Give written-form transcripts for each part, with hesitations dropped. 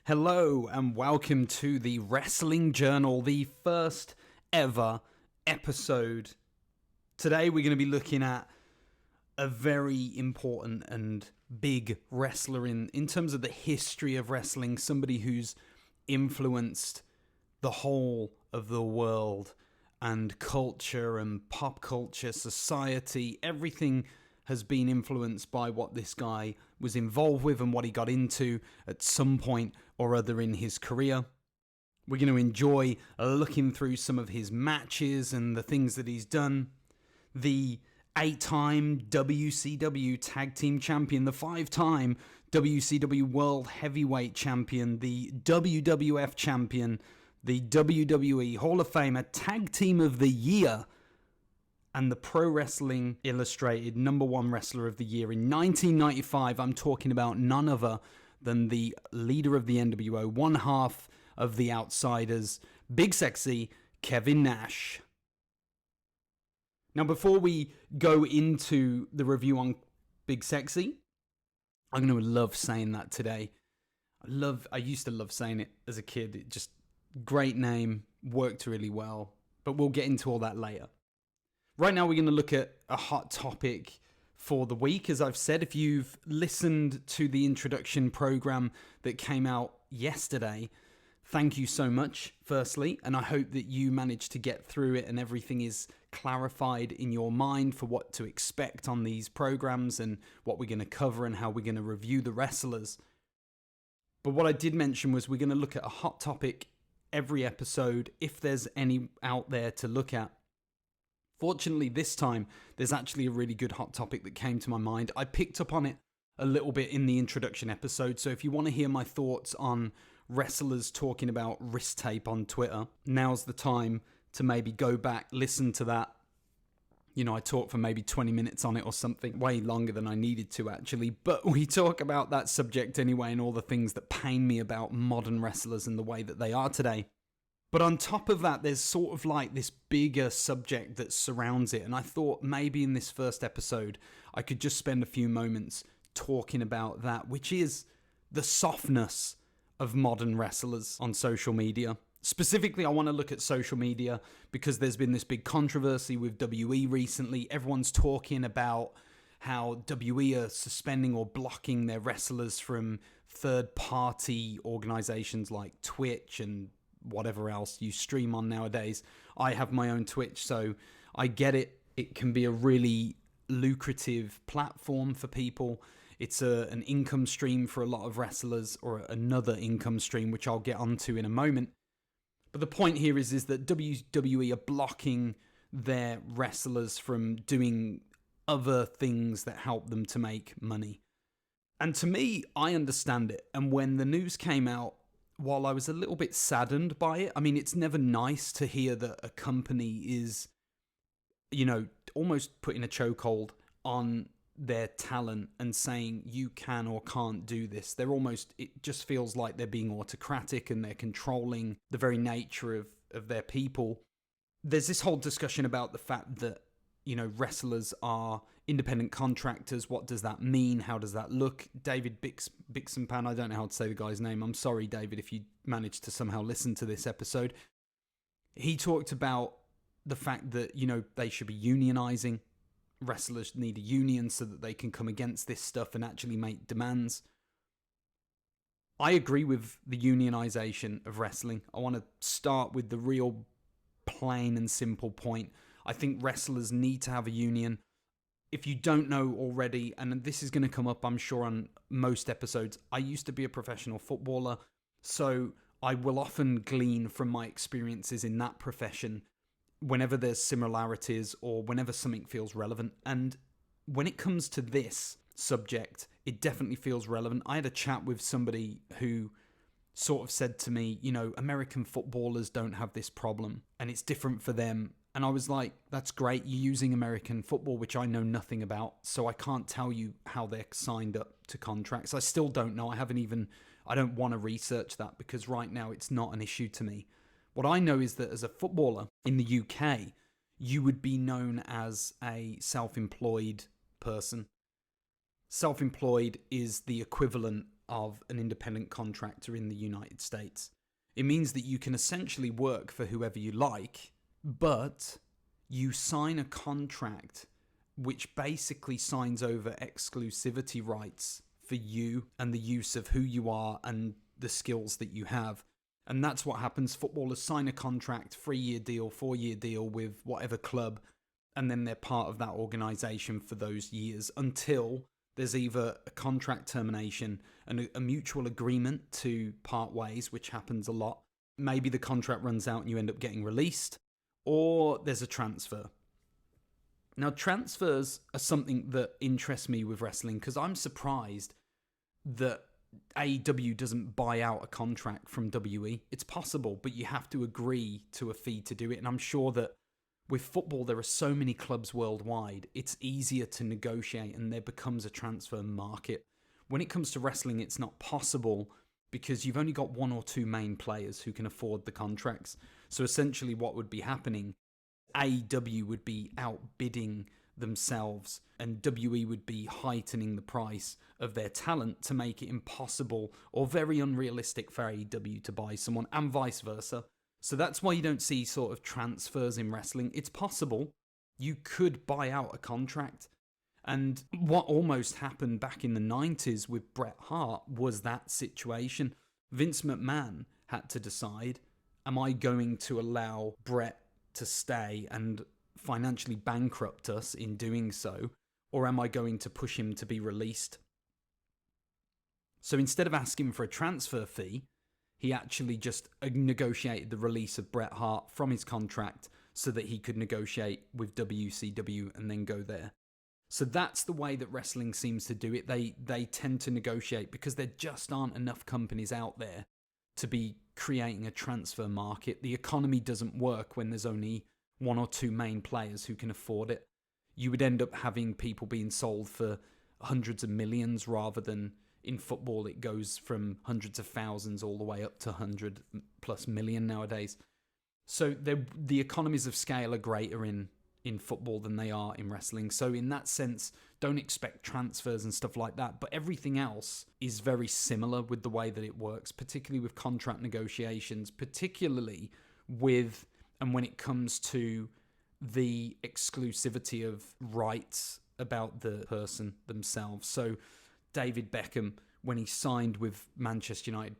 Hello and welcome to the Wrestling Journal, the first ever episode. Today we're going to be looking at a very important and big wrestler in terms of the history of wrestling, somebody who's influenced the whole of the world and culture and pop culture, society, everything has been influenced by what this guy was involved with and what he got into at some point or other in his career. We're going to enjoy looking through some of his matches and the things that he's done. The 8-time WCW Tag Team Champion, the 5-time WCW World Heavyweight Champion, the WWF Champion, the WWE Hall of Famer, Tag Team of the Year, and the Pro Wrestling Illustrated #1 Wrestler of the Year in 1995. I'm talking about none other than the leader of the NWO, one half of the Outsiders, Big Sexy Kevin Nash. Now, before we go into the review on Big Sexy, I'm going to love saying that today. I used to love saying it as a kid. It just, great name, worked really well. But we'll get into all that later. Right now, we're going to look at a hot topic for the week. As I've said, if you've listened to the introduction program that came out yesterday, thank you so much, firstly. And I hope that you managed to get through it and everything is clarified in your mind for what to expect on these programs and what we're going to cover and how we're going to review the wrestlers. But what I did mention was we're going to look at a hot topic every episode, if there's any out there to look at. Fortunately, this time, there's actually a really good hot topic that came to my mind. I picked up on it a little bit in the introduction episode, so if you want to hear my thoughts on wrestlers talking about wrist tape on Twitter, now's the time to maybe go back, listen to that. You know, I talked for maybe 20 minutes on it or something, way longer than I needed to actually, but we talk about that subject anyway and all the things that pain me about modern wrestlers and the way that they are today. But on top of that, there's sort of like this bigger subject that surrounds it. And I thought maybe in this first episode, I could just spend a few moments talking about that, which is the softness of modern wrestlers on social media. Specifically, I want to look at social media because there's been this big controversy with WE recently. Everyone's talking about how WE are suspending or blocking their wrestlers from third-party organizations like Twitch and whatever else you stream on nowadays. I have my own Twitch, so I get it. It can be a really lucrative platform for people. It's an income stream for a lot of wrestlers, or another income stream, which I'll get onto in a moment. But the point here is that WWE are blocking their wrestlers from doing other things that help them to make money. And to me, I understand it. And when the news came out, while I was a little bit saddened by it, I mean, it's never nice to hear that a company is, you know, almost putting a chokehold on their talent and saying you can or can't do this. It just feels like they're being autocratic and they're controlling the very nature of their people. There's this whole discussion about the fact that, you know, wrestlers are independent contractors. What does that mean? How does that look? David Bixenpan, I don't know how to say the guy's name. I'm sorry, David, if you managed to somehow listen to this episode. He talked about the fact that, you know, they should be unionizing. Wrestlers need a union so that they can come against this stuff and actually make demands. I agree with the unionization of wrestling. I want to start with the real plain and simple point. I think wrestlers need to have a union. If you don't know already, and this is going to come up, I'm sure, on most episodes, I used to be a professional footballer, so I will often glean from my experiences in that profession whenever there's similarities or whenever something feels relevant. And when it comes to this subject, it definitely feels relevant. I had a chat with somebody who sort of said to me, you know, American footballers don't have this problem and it's different for them. And I was like, that's great. You're using American football, which I know nothing about. So I can't tell you how they're signed up to contracts. I still don't know. I don't want to research that because right now it's not an issue to me. What I know is that as a footballer in the UK, you would be known as a self-employed person. Self-employed is the equivalent of an independent contractor in the United States. It means that you can essentially work for whoever you like, but you sign a contract which basically signs over exclusivity rights for you and the use of who you are and the skills that you have. And that's what happens. Footballers sign a contract, 3-year deal, 4-year deal with whatever club, and then they're part of that organisation for those years until there's either a contract termination and a mutual agreement to part ways, which happens a lot. Maybe the contract runs out and you end up getting released, or there's a transfer. Now, transfers are something that interests me with wrestling because I'm surprised that AEW doesn't buy out a contract from WE. It's possible, but you have to agree to a fee to do it. And I'm sure that with football, there are so many clubs worldwide, it's easier to negotiate and there becomes a transfer market. When it comes to wrestling, it's not possible because you've only got 1 or 2 main players who can afford the contracts. So essentially what would be happening, AEW would be outbidding themselves and WE would be heightening the price of their talent to make it impossible or very unrealistic for AEW to buy someone, and vice versa. So that's why you don't see sort of transfers in wrestling. It's possible. You could buy out a contract. And what almost happened back in the 90s with Bret Hart was that situation. Vince McMahon had to decide, am I going to allow Bret to stay and financially bankrupt us in doing so, or am I going to push him to be released? So instead of asking for a transfer fee, he actually just negotiated the release of Bret Hart from his contract so that he could negotiate with WCW and then go there. So that's the way that wrestling seems to do it. They tend to negotiate because there just aren't enough companies out there to be creating a transfer market. The economy doesn't work when there's only 1 or 2 main players who can afford it. You would end up having people being sold for hundreds of millions rather than in football it goes from hundreds of thousands all the way up to 100+ million nowadays. So the economies of scale are greater in football than they are in wrestling. So in that sense, don't expect transfers and stuff like that. But everything else is very similar with the way that it works, particularly with contract negotiations, particularly with and when it comes to the exclusivity of rights about the person themselves. So David Beckham, when he signed with Manchester United,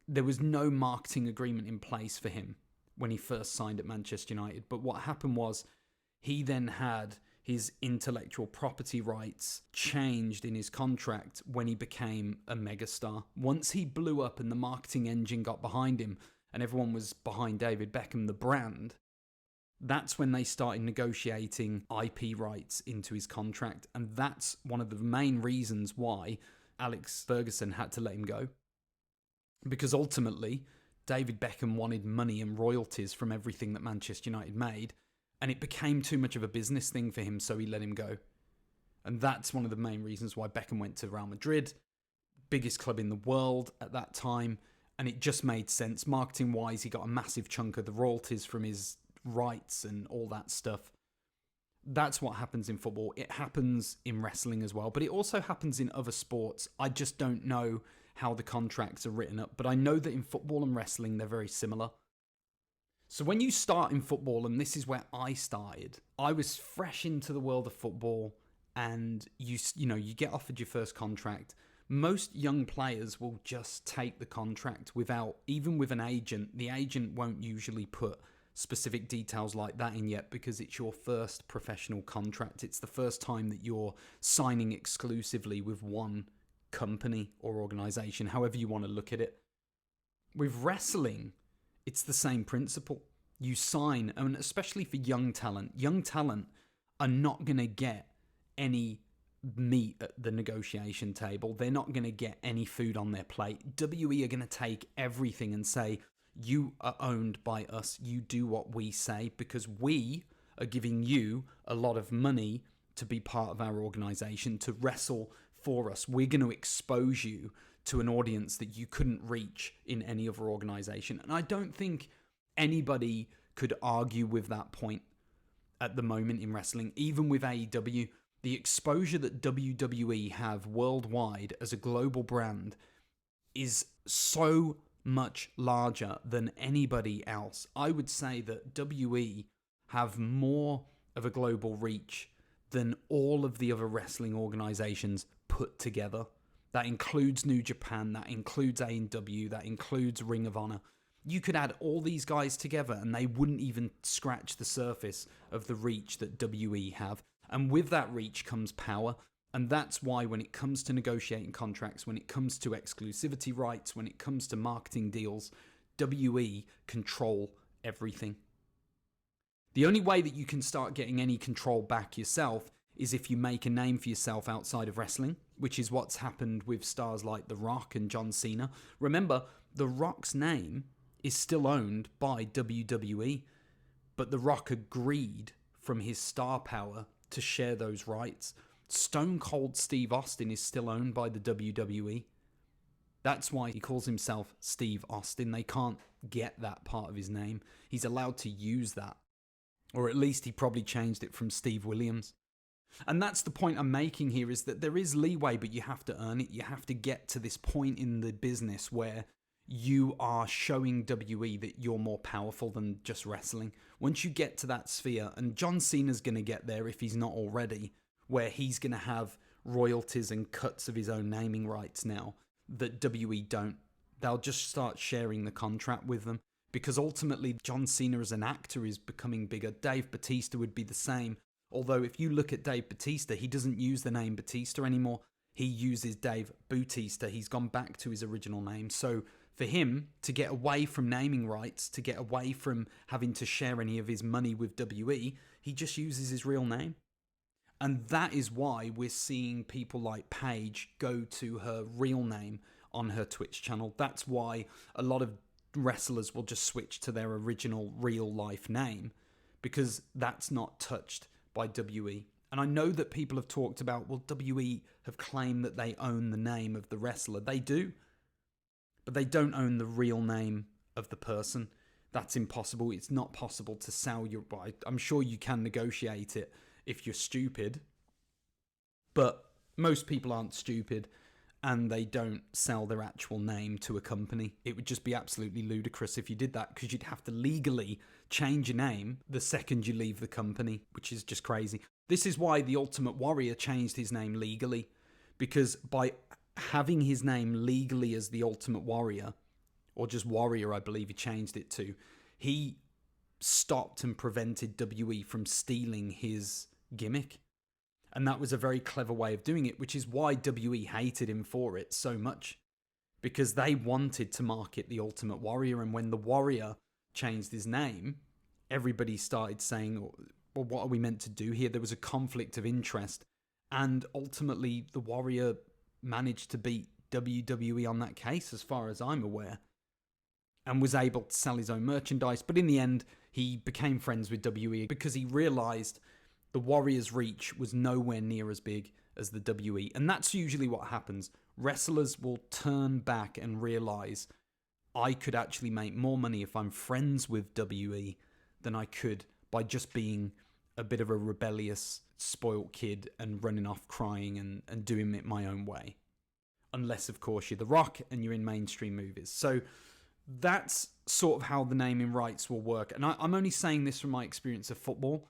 there was no marketing agreement in place for him when he first signed at Manchester United. But what happened was he then had his intellectual property rights changed in his contract when he became a megastar. Once he blew up and the marketing engine got behind him and everyone was behind David Beckham, the brand, that's when they started negotiating IP rights into his contract. And that's one of the main reasons why Alex Ferguson had to let him go. Because ultimately, David Beckham wanted money and royalties from everything that Manchester United made, and it became too much of a business thing for him, so he let him go. And that's one of the main reasons why Beckham went to Real Madrid, biggest club in the world at that time, and it just made sense. Marketing-wise, he got a massive chunk of the royalties from his rights and all that stuff. That's what happens in football. It happens in wrestling as well, but it also happens in other sports. I just don't know how the contracts are written up, but I know that in football and wrestling, they're very similar. So when you start in football, and this is where I started, I was fresh into the world of football, and you get offered your first contract. Most young players will just take the contract without, even with an agent. The agent won't usually put specific details like that in yet because it's your first professional contract. It's the first time that you're signing exclusively with one company or organization, however you want to look at it. With wrestling, it's the same principle. You sign, and especially for young talent are not going to get any meat at the negotiation table. They're not going to get any food on their plate. WE are going to take everything and say, you are owned by us. You do what we say because we are giving you a lot of money to be part of our organization, to wrestle for us. We're going to expose you to an audience that you couldn't reach in any other organization. And I don't think anybody could argue with that point at the moment in wrestling. Even with AEW, the exposure that WWE have worldwide as a global brand is so much larger than anybody else. I would say that WE have more of a global reach than all of the other wrestling organizations put together. That includes New Japan, that includes A&W, that includes Ring of Honor. You could add all these guys together and they wouldn't even scratch the surface of the reach that WE have. And with that reach comes power. And that's why when it comes to negotiating contracts, when it comes to exclusivity rights, when it comes to marketing deals, WE control everything. The only way that you can start getting any control back yourself is if you make a name for yourself outside of wrestling, which is what's happened with stars like The Rock and John Cena. Remember, The Rock's name is still owned by WWE, but The Rock agreed from his star power to share those rights. Stone Cold Steve Austin is still owned by the WWE. That's why he calls himself Steve Austin. They can't get that part of his name. He's allowed to use that. Or at least he probably changed it from Steve Williams. And that's the point I'm making here, is that there is leeway, but you have to earn it. You have to get to this point in the business where you are showing WE that you're more powerful than just wrestling. Once you get to that sphere, and John Cena's going to get there if he's not already, where he's going to have royalties and cuts of his own naming rights now that WE don't. They'll just start sharing the contract with them, because ultimately John Cena as an actor is becoming bigger. Dave Bautista would be the same. Although if you look at Dave Bautista, he doesn't use the name Batista anymore. He uses Dave Bautista. He's gone back to his original name. So for him to get away from naming rights, to get away from having to share any of his money with WE, he just uses his real name. And that is why we're seeing people like Paige go to her real name on her Twitch channel. That's why a lot of wrestlers will just switch to their original real life name, because that's not touched by WE. And I know that people have talked about, well, WE have claimed that they own the name of the wrestler. They do. But they don't own the real name of the person. That's impossible. It's not possible to sell your... I'm sure you can negotiate it if you're stupid. But most people aren't stupid, and they don't sell their actual name to a company. It would just be absolutely ludicrous if you did that, because you'd have to legally change your name the second you leave the company, which is just crazy. This is why the Ultimate Warrior changed his name legally, because by having his name legally as the Ultimate Warrior, or just Warrior, I believe he changed it to, he stopped and prevented WE from stealing his gimmick. And that was a very clever way of doing it, which is why WE hated him for it so much, because they wanted to market the Ultimate Warrior. And when the Warrior changed his name, everybody started saying, well, what are we meant to do here? There was a conflict of interest. And ultimately, the Warrior managed to beat WWE on that case, as far as I'm aware, and was able to sell his own merchandise. But in the end, he became friends with WE because he realized the Warrior's reach was nowhere near as big as the WE. And that's usually what happens. Wrestlers will turn back and realize, I could actually make more money if I'm friends with WE than I could by just being a bit of a rebellious, spoilt kid and running off crying and doing it my own way. Unless, of course, you're The Rock and you're in mainstream movies. So that's sort of how the naming rights will work. And I'm only saying this from my experience of football.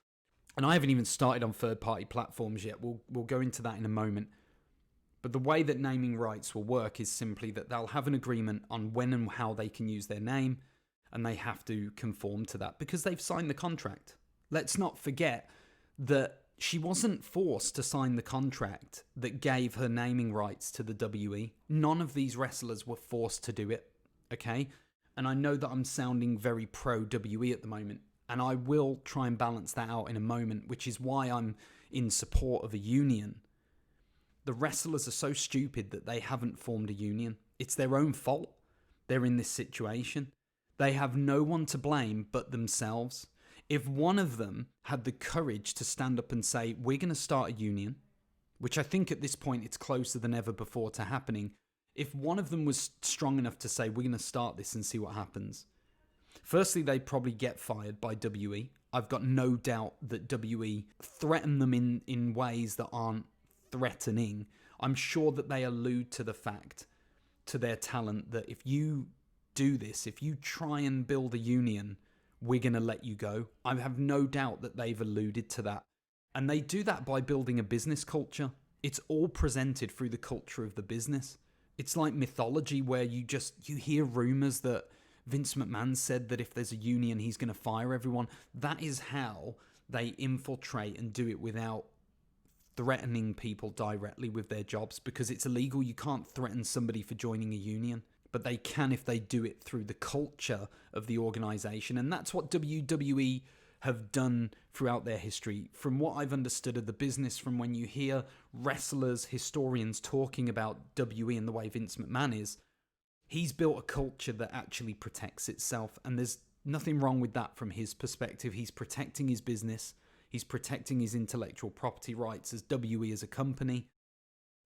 And I haven't even started on third-party platforms yet. We'll go into that in a moment. But the way that naming rights will work is simply that they'll have an agreement on when and how they can use their name, and they have to conform to that because they've signed the contract. Let's not forget that she wasn't forced to sign the contract that gave her naming rights to the WE. None of these wrestlers were forced to do it, okay? And I know that I'm sounding very pro-WE at the moment, and I will try and balance that out in a moment, which is why I'm in support of a union. The wrestlers are so stupid that they haven't formed a union. It's their own fault. They're in this situation. They have no one to blame but themselves. If one of them had the courage to stand up and say, we're going to start a union, which I think at this point it's closer than ever before to happening. If one of them was strong enough to say, we're going to start this and see what happens, firstly, they'd probably get fired by WE. I've got no doubt that WE threaten them in ways that aren't threatening. I'm sure that they allude to the fact to their talent that if you do this, if you try and build a union, we're going to let you go. I have no doubt that they've alluded to that. And they do that by building a business culture. It's all presented through the culture of the business. It's like mythology where you hear rumors that Vince McMahon said that if there's a union, he's going to fire everyone. That is how they infiltrate and do it without threatening people directly with their jobs, because it's illegal. You can't threaten somebody for joining a union, but they can if they do it through the culture of the organization. And that's what WWE have done throughout their history. From what I've understood of the business, from when you hear wrestlers, historians talking about WWE and the way Vince McMahon is, he's built a culture that actually protects itself. And there's nothing wrong with that from his perspective. He's protecting his business. He's protecting his intellectual property rights as WWE as a company.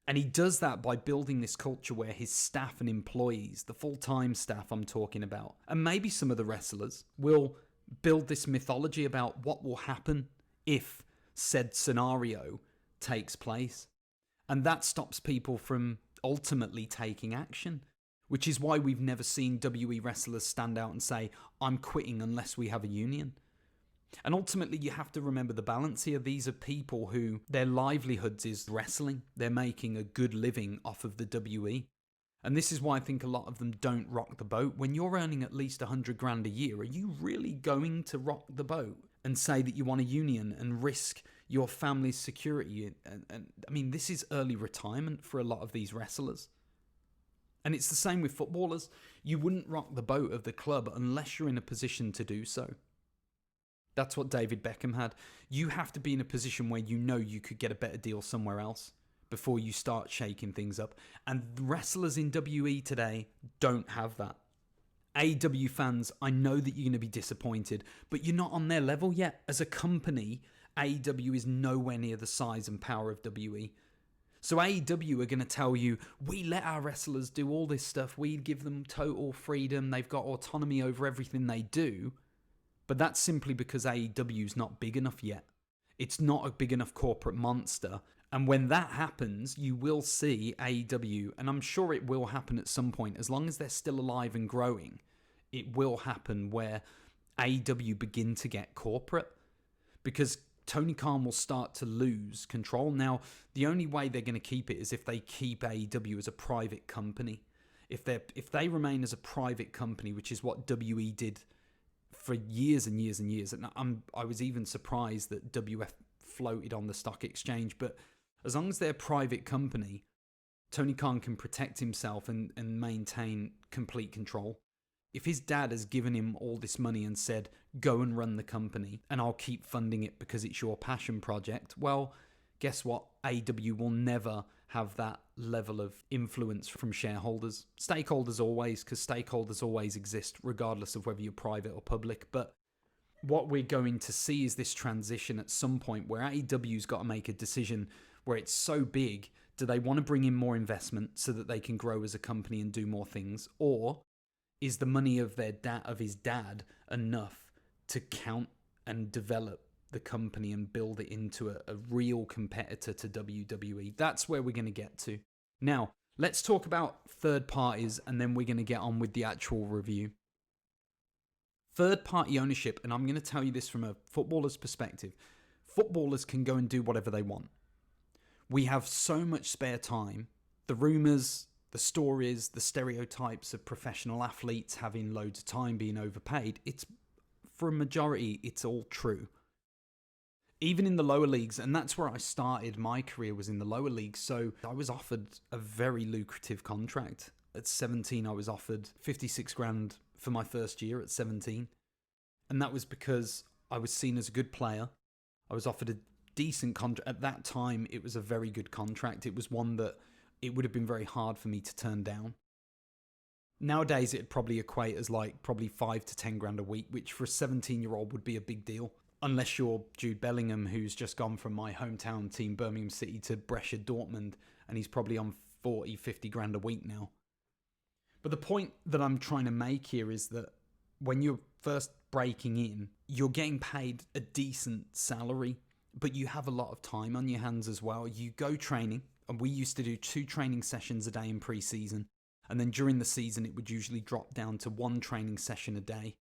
And he does that by building this culture where his staff and employees, the full-time staff I'm talking about, and maybe some of the wrestlers, will build this mythology about what will happen if said scenario takes place. And that stops people from ultimately taking action, which is why we've never seen WWE wrestlers stand out and say, I'm quitting unless we have a union. And ultimately, you have to remember the balance here. These are people who their livelihoods is wrestling. They're making a good living off of the WWE. And this is why I think a lot of them don't rock the boat. When you're earning at least $100,000 a year, are you really going to rock the boat and say that you want a union and risk your family's security? And I mean, this is early retirement for a lot of these wrestlers. And it's the same with footballers. You wouldn't rock the boat of the club unless you're in a position to do so. That's what David Beckham had. You have to be in a position where you know you could get a better deal somewhere else before you start shaking things up. And wrestlers in WE today don't have that. AEW fans, I know that you're going to be disappointed, but you're not on their level yet. As a company, AEW is nowhere near the size and power of WE. So AEW are going to tell you, we let our wrestlers do all this stuff. We give them total freedom. They've got autonomy over everything they do. But that's simply because AEW is not big enough yet. It's not a big enough corporate monster. And when that happens, you will see AEW, and I'm sure it will happen at some point, as long as they're still alive and growing, it will happen where AEW begin to get corporate. Because Tony Khan will start to lose control. Now, the only way they're going to keep it is if they keep AEW as a private company. If they remain as a private company, which is what WE did for years and years and years. And I was even surprised that WF floated on the stock exchange. But as long as they're a private company, Tony Khan can protect himself and maintain complete control. If his dad has given him all this money and said, go and run the company and I'll keep funding it because it's your passion project, well, guess what? AEW will never have that level of influence from shareholders. Stakeholders always, because stakeholders always exist regardless of whether you're private or public. But what we're going to see is this transition at some point where AEW's got to make a decision where it's so big. Do they want to bring in more investment so that they can grow as a company and do more things? Or is the money of his dad enough to count and develop the company and build it into a real competitor to WWE? That's where we're going to get to. Now, let's talk about third parties, and then we're going to get on with the actual review. Third party ownership, and I'm going to tell you this from a footballer's perspective. Footballers can go and do whatever they want. We have so much spare time. The rumours, the stories, the stereotypes of professional athletes having loads of time, being overpaid, it's, for a majority, it's all true. Even in the lower leagues, and that's where I started my career, was in the lower leagues. So I was offered a very lucrative contract. At 17, I was offered 56 grand for my first year at 17. And that was because I was seen as a good player. I was offered a decent contract. At that time, it was a very good contract. It was one that it would have been very hard for me to turn down. Nowadays, it'd probably equate as probably 5 to 10 grand a week, which for a 17-year-old would be a big deal. Unless you're Jude Bellingham, who's just gone from my hometown team, Birmingham City, to Brescia Dortmund, and he's probably on 40, 50 grand a week now. But the point that I'm trying to make here is that when you're first breaking in, you're getting paid a decent salary, but you have a lot of time on your hands as well. You go training, and we used to do 2 training sessions a day in pre-season, And then during the season, it would usually drop down to 1 training session a day.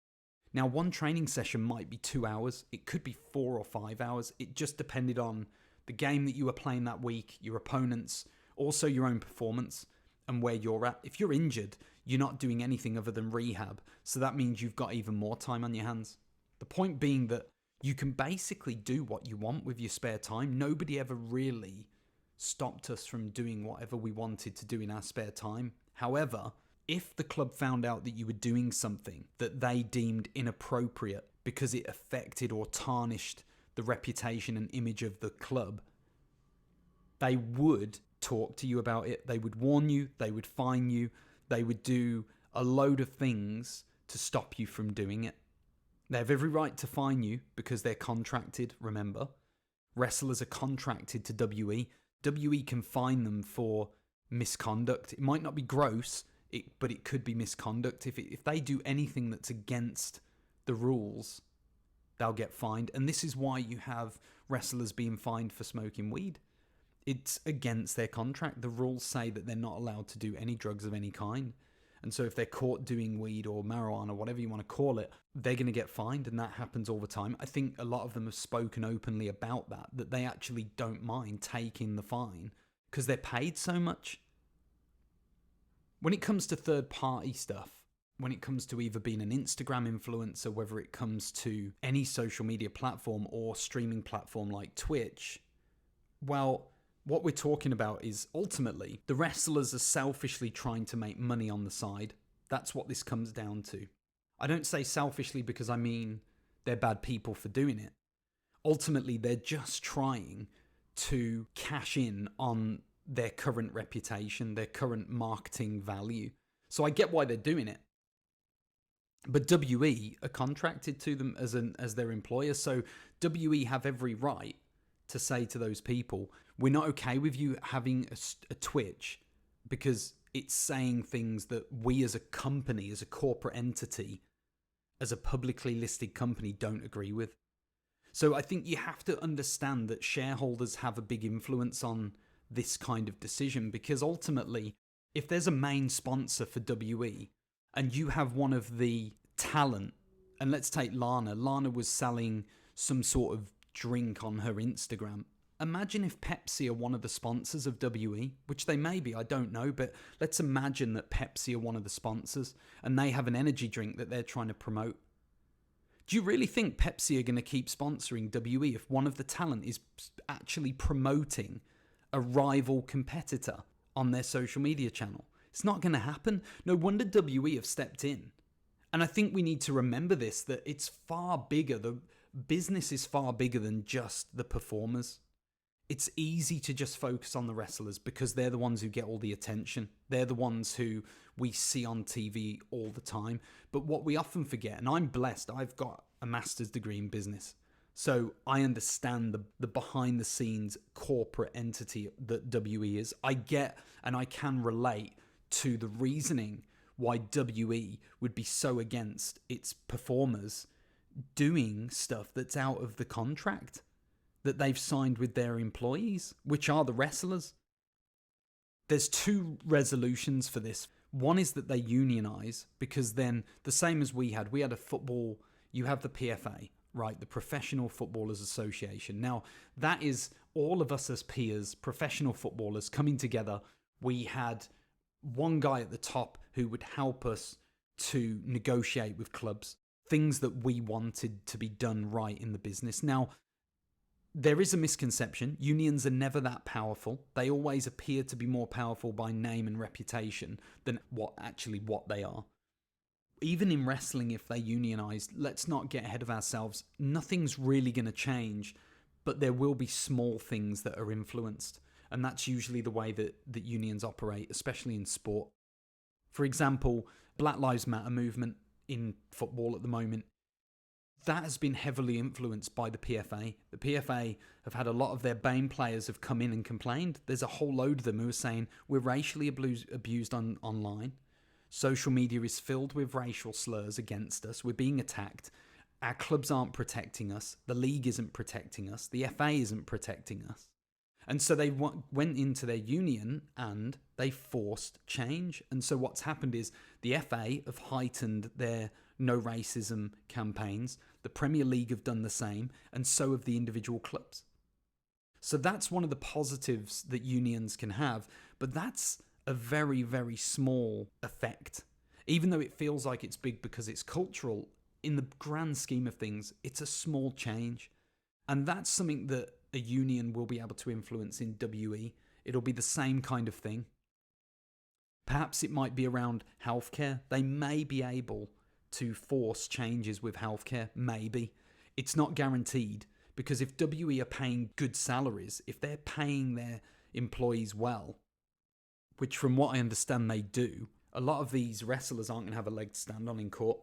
Now, 1 training session might be 2 hours. It could be 4 or 5 hours. It just depended on the game that you were playing that week, your opponents, also your own performance and where you're at. If you're injured, you're not doing anything other than rehab. So that means you've got even more time on your hands. The point being that you can basically do what you want with your spare time. Nobody ever really stopped us from doing whatever we wanted to do in our spare time. However, if the club found out that you were doing something that they deemed inappropriate because it affected or tarnished the reputation and image of the club, they would talk to you about it. They would warn you, they would fine you, they would do a load of things to stop you from doing it. They have every right to fine you because they're contracted, remember. Wrestlers are contracted to WE. WE can fine them for misconduct. It might not be gross, but it could be misconduct. If they do anything that's against the rules, they'll get fined. And this is why you have wrestlers being fined for smoking weed. It's against their contract. The rules say that they're not allowed to do any drugs of any kind. And so if they're caught doing weed or marijuana, whatever you want to call it, they're going to get fined, and that happens all the time. I think a lot of them have spoken openly about that they actually don't mind taking the fine because they're paid so much. When it comes to third-party stuff, when it comes to either being an Instagram influencer, whether it comes to any social media platform or streaming platform like Twitch, well, what we're talking about is ultimately the wrestlers are selfishly trying to make money on the side. That's what this comes down to. I don't say selfishly because I mean they're bad people for doing it. Ultimately, they're just trying to cash in on their current reputation, their current marketing value. So I get why they're doing it. But WE are contracted to them as their employer. So WE have every right to say to those people, we're not okay with you having a Twitch because it's saying things that we as a company, as a corporate entity, as a publicly listed company don't agree with. So I think you have to understand that shareholders have a big influence on this kind of decision, because ultimately, if there's a main sponsor for WE and you have one of the talent, and let's take Lana was selling some sort of drink on her Instagram. Imagine if Pepsi are one of the sponsors of WE, which they may be, I don't know, but let's imagine that Pepsi are one of the sponsors and they have an energy drink that they're trying to promote. Do you really think Pepsi are going to keep sponsoring WE if one of the talent is actually promoting a rival competitor on their social media channel? It's not going to happen. No wonder WE have stepped in. And I think we need to remember this, that it's far bigger. The business is far bigger than just the performers. It's easy to just focus on the wrestlers because they're the ones who get all the attention. They're the ones who we see on TV all the time. But what we often forget, and I'm blessed, I've got a master's degree in business. So I understand the behind the scenes corporate entity that WE is. I get and I can relate to the reasoning why WE would be so against its performers doing stuff that's out of the contract that they've signed with their employees, which are the wrestlers. There's 2 resolutions for this. One is that they unionize, because then the same as we had a football, you have the PFA, right? The Professional Footballers Association. Now, that is all of us as peers, professional footballers coming together. We had one guy at the top who would help us to negotiate with clubs, things that we wanted to be done right in the business. Now, there is a misconception. Unions are never that powerful. They always appear to be more powerful by name and reputation than what they are. Even in wrestling, if they unionize, let's not get ahead of ourselves. Nothing's really going to change, but there will be small things that are influenced. And that's usually the way that unions operate, especially in sport. For example, Black Lives Matter movement in football at the moment, that has been heavily influenced by the PFA. The PFA have had a lot of their BAME players have come in and complained. There's a whole load of them who are saying we're racially abused online. Social media is filled with racial slurs against us. We're being attacked. Our clubs aren't protecting us. The league isn't protecting us. The FA isn't protecting us. And so they went into their union and they forced change. And so what's happened is the FA have heightened their no racism campaigns. The Premier League have done the same, and so have the individual clubs. So that's one of the positives that unions can have, but that's a very, very small effect. Even though it feels like it's big because it's cultural, in the grand scheme of things, it's a small change. And that's something that a union will be able to influence in WE. It'll be the same kind of thing. Perhaps it might be around healthcare. They may be able to force changes with healthcare. Maybe. It's not guaranteed, because if WE are paying good salaries, if they're paying their employees well, which from what I understand they do, a lot of these wrestlers aren't going to have a leg to stand on in court.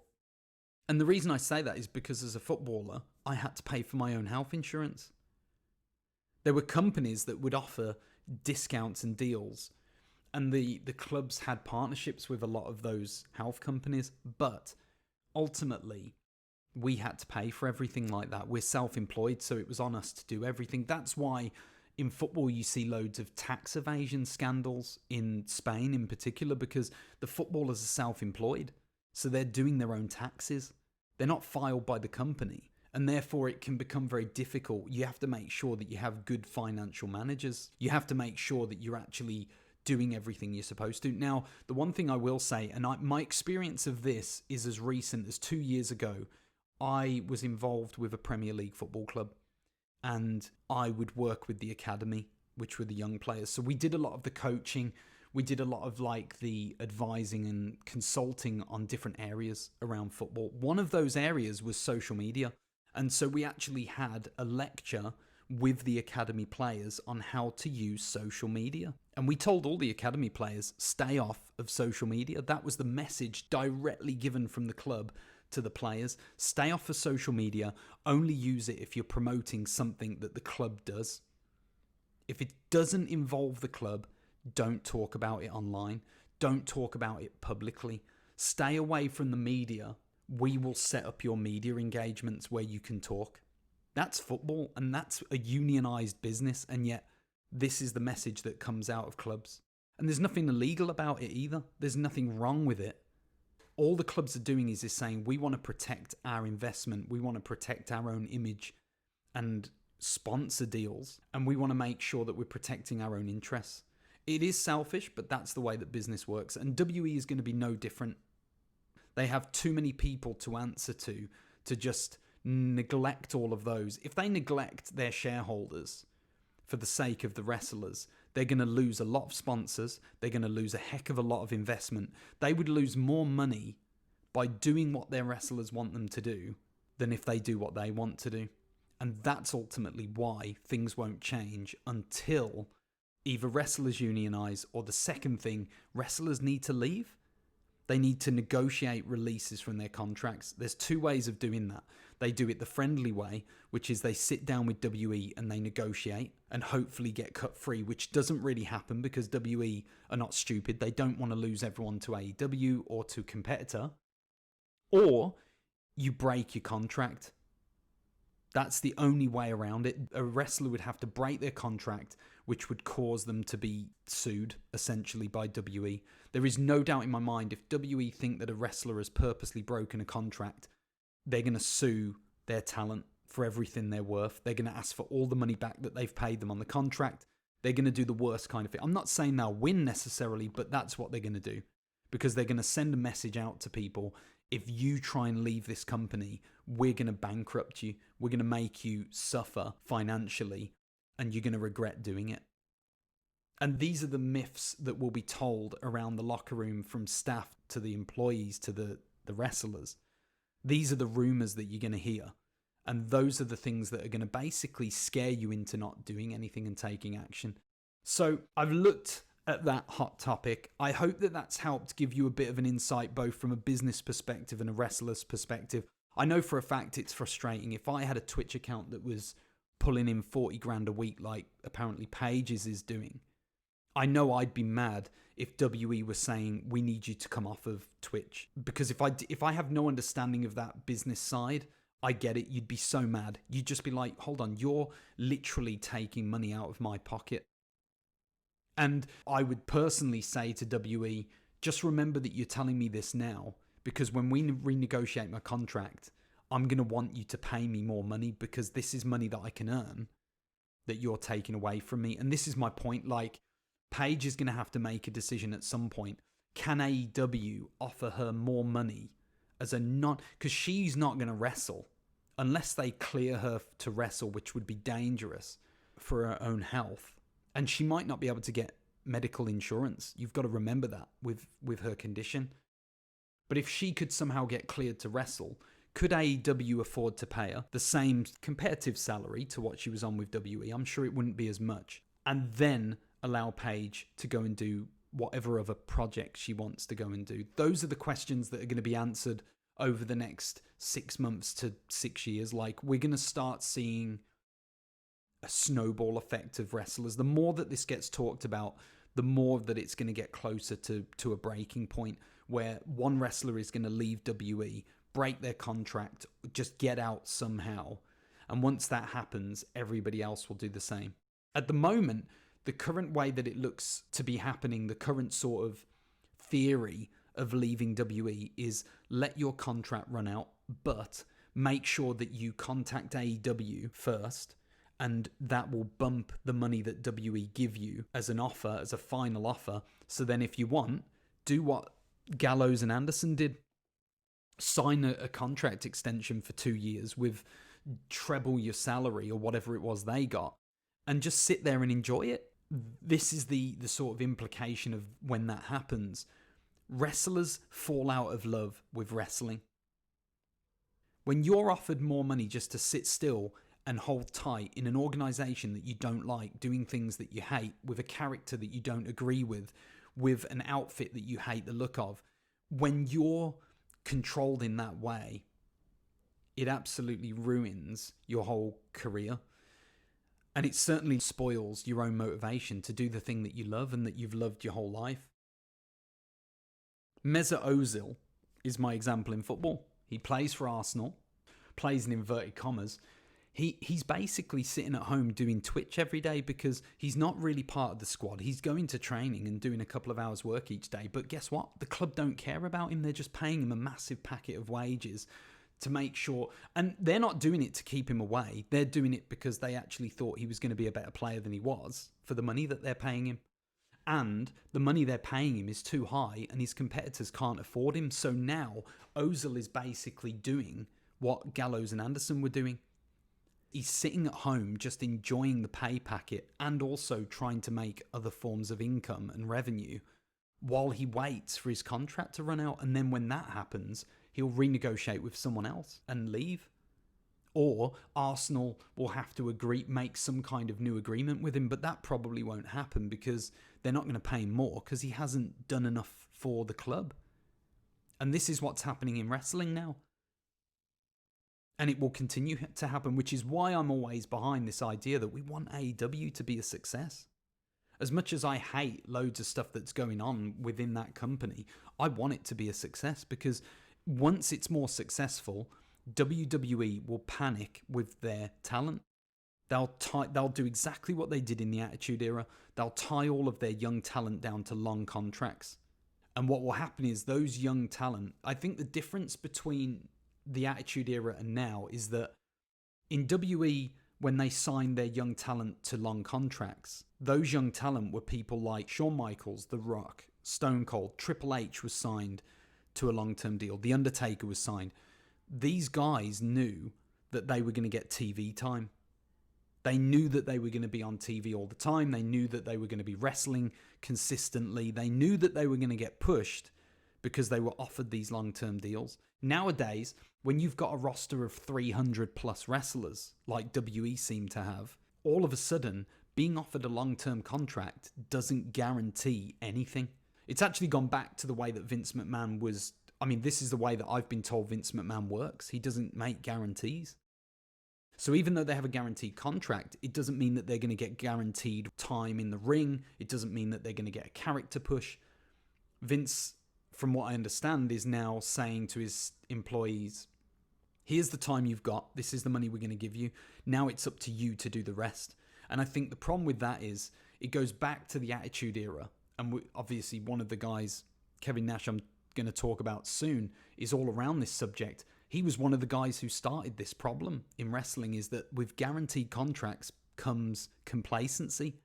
And the reason I say that is because as a footballer, I had to pay for my own health insurance. There were companies that would offer discounts and deals, and the clubs had partnerships with a lot of those health companies, but ultimately we had to pay for everything like that. We're self-employed, so it was on us to do everything. That's why in football you see loads of tax evasion scandals in Spain in particular, because the footballers are self-employed, so they're doing their own taxes. They're not filed by the company. And therefore, it can become very difficult. You have to make sure that you have good financial managers. You have to make sure that you're actually doing everything you're supposed to. Now, the one thing I will say, and my experience of this is as recent as 2 years ago, I was involved with a Premier League football club, and I would work with the academy, which were the young players. So we did a lot of the coaching. We did a lot of like the advising and consulting on different areas around football. One of those areas was social media. And so we actually had a lecture with the academy players on how to use social media. And we told all the academy players, stay off of social media. That was the message directly given from the club to the players. Stay off of social media. Only use it if you're promoting something that the club does. If it doesn't involve the club, don't talk about it online. Don't talk about it publicly. Stay away from the media. We will set up your media engagements where you can talk. That's football, and that's a unionized business, and yet this is the message that comes out of clubs. And there's nothing illegal about it either. There's nothing wrong with it. All the clubs are doing is saying, we want to protect our investment, we want to protect our own image and sponsor deals, and we want to make sure that we're protecting our own interests. It is selfish, but that's the way that business works, and WE is going to be no different. They have too many people to answer to just neglect all of those. If they neglect their shareholders for the sake of the wrestlers, they're going to lose a lot of sponsors. They're going to lose a heck of a lot of investment. They would lose more money by doing what their wrestlers want them to do than if they do what they want to do. And that's ultimately why things won't change until either wrestlers unionize, or the second thing, wrestlers need to leave. They need to negotiate releases from their contracts. There's two ways of doing that. They do it the friendly way, which is they sit down with WE and they negotiate and hopefully get cut free, which doesn't really happen because WE are not stupid. They don't want to lose everyone to AEW or to a competitor. Or you break your contract. That's the only way around it. A wrestler would have to break their contract, which would cause them to be sued, essentially, by WE. There is no doubt in my mind, if WE think that a wrestler has purposely broken a contract, they're going to sue their talent for everything they're worth. They're going to ask for all the money back that they've paid them on the contract. They're going to do the worst kind of thing. I'm not saying they'll win necessarily, but that's what they're going to do. Because they're going to send a message out to people. If you try and leave this company, we're going to bankrupt you. We're going to make you suffer financially, and you're going to regret doing it. And these are the myths that will be told around the locker room, from staff to the employees to the wrestlers. These are the rumors that you're going to hear. And those are the things that are going to basically scare you into not doing anything and taking action. So I've looked at that hot topic. I hope that that's helped give you a bit of an insight, both from a business perspective and a wrestler's perspective. I know for a fact it's frustrating. If I had a Twitch account that was pulling in 40 grand a week, like apparently Pages is doing, I know I'd be mad if WE was saying, we need you to come off of Twitch. Because if I have no understanding of that business side, I get it. You'd be so mad. You'd just be like, hold on, you're literally taking money out of my pocket. And I would personally say to WE, just remember that you're telling me this now, because when we renegotiate my contract, I'm going to want you to pay me more money, because this is money that I can earn that you're taking away from me. And this is my point. Like, Paige is going to have to make a decision at some point. Can AEW offer her more money as a because she's not going to wrestle unless they clear her to wrestle, which would be dangerous for her own health. And she might not be able to get medical insurance. You've got to remember that with her condition. But if she could somehow get cleared to wrestle, could AEW afford to pay her the same competitive salary to what she was on with WE? I'm sure it wouldn't be as much. And then allow Paige to go and do whatever other project she wants to go and do. Those are the questions that are going to be answered over the next 6 months to 6 years. Like, we're going to start seeing a snowball effect of wrestlers. The more that this gets talked about, the more that it's going to get closer to a breaking point where one wrestler is going to leave WE, break their contract, just get out somehow. And once that happens, everybody else will do the same. At the moment, the current way that it looks to be happening, the current sort of theory of leaving WE is let your contract run out, but make sure that you contact AEW first, and that will bump the money that WE give you as an offer, as a final offer. So then if you want, do what Gallows and Anderson did. Sign a contract extension for 2 years with treble your salary or whatever it was they got, and just sit there and enjoy it. This is the sort of implication of when that happens. Wrestlers fall out of love with wrestling. When you're offered more money just to sit still and hold tight in an organization that you don't like, doing things that you hate, with a character that you don't agree with an outfit that you hate the look of, when you're controlled in that way, it absolutely ruins your whole career. And it certainly spoils your own motivation to do the thing that you love and that you've loved your whole life. Mesut Ozil is my example in football. He plays for Arsenal, plays in inverted commas. He's basically sitting at home doing Twitch every day because he's not really part of the squad. He's going to training and doing a couple of hours work each day. But guess what? The club don't care about him. They're just paying him a massive packet of wages to make sure, and they're not doing it to keep him away. They're doing it because they actually thought he was going to be a better player than he was for the money that they're paying him. And the money they're paying him is too high and his competitors can't afford him. So now Ozil is basically doing what Gallows and Anderson were doing. He's sitting at home just enjoying the pay packet and also trying to make other forms of income and revenue while he waits for his contract to run out. And then when that happens, he'll renegotiate with someone else and leave. Or Arsenal will have to make some kind of new agreement with him, but that probably won't happen because they're not going to pay him more because he hasn't done enough for the club. And this is what's happening in wrestling now. And it will continue to happen, which is why I'm always behind this idea that we want AEW to be a success. As much as I hate loads of stuff that's going on within that company, I want it to be a success because once it's more successful, WWE will panic with their talent. They'll do exactly what they did in the Attitude Era. They'll tie all of their young talent down to long contracts. And what will happen is those young talent, I think the difference between the Attitude Era and now is that in WE, when they signed their young talent to long contracts, those young talent were people like Shawn Michaels, The Rock, Stone Cold, Triple H was signed to a long-term deal. The Undertaker was signed. These guys knew that they were going to get TV time. They knew that they were going to be on TV all the time. They knew that they were going to be wrestling consistently. They knew that they were going to get pushed because they were offered these long-term deals. Nowadays, when you've got a roster of 300 plus wrestlers, like WE seem to have, all of a sudden, being offered a long-term contract doesn't guarantee anything. It's actually gone back to the way that Vince McMahon was. I mean, this is the way that I've been told Vince McMahon works. He doesn't make guarantees. So even though they have a guaranteed contract, it doesn't mean that they're going to get guaranteed time in the ring. It doesn't mean that they're going to get a character push. Vince, from what I understand, is now saying to his employees, Here's the time you've got. This is the money we're going to give you. Now it's up to you to do the rest. And I think the problem with that is it goes back to the Attitude Era. And obviously one of the guys, Kevin Nash, I'm going to talk about soon, is all around this subject. He was one of the guys who started this problem in wrestling, is that with guaranteed contracts comes complacency.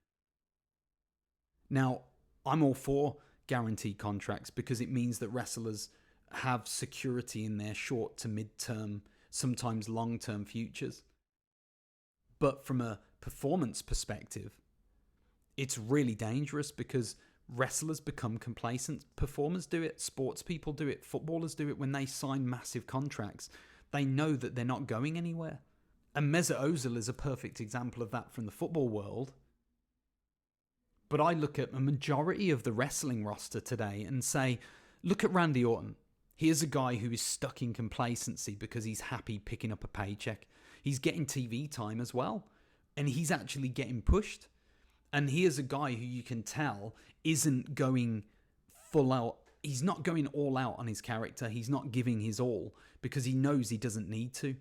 Now, I'm all for guaranteed contracts because it means that wrestlers have security in their short to mid-term, sometimes long-term futures. But from a performance perspective, it's really dangerous because wrestlers become complacent. Performers do it, sports people do it, footballers do it. When they sign massive contracts, they know that they're not going anywhere. And Mesut Ozil is a perfect example of that from the football world. But I look at a majority of the wrestling roster today and say, look at Randy Orton. Here's a guy who is stuck in complacency because he's happy picking up a paycheck. He's getting TV time as well. And he's actually getting pushed. And here's a guy who you can tell isn't going full out. He's not going all out on his character. He's not giving his all because he knows he doesn't need to.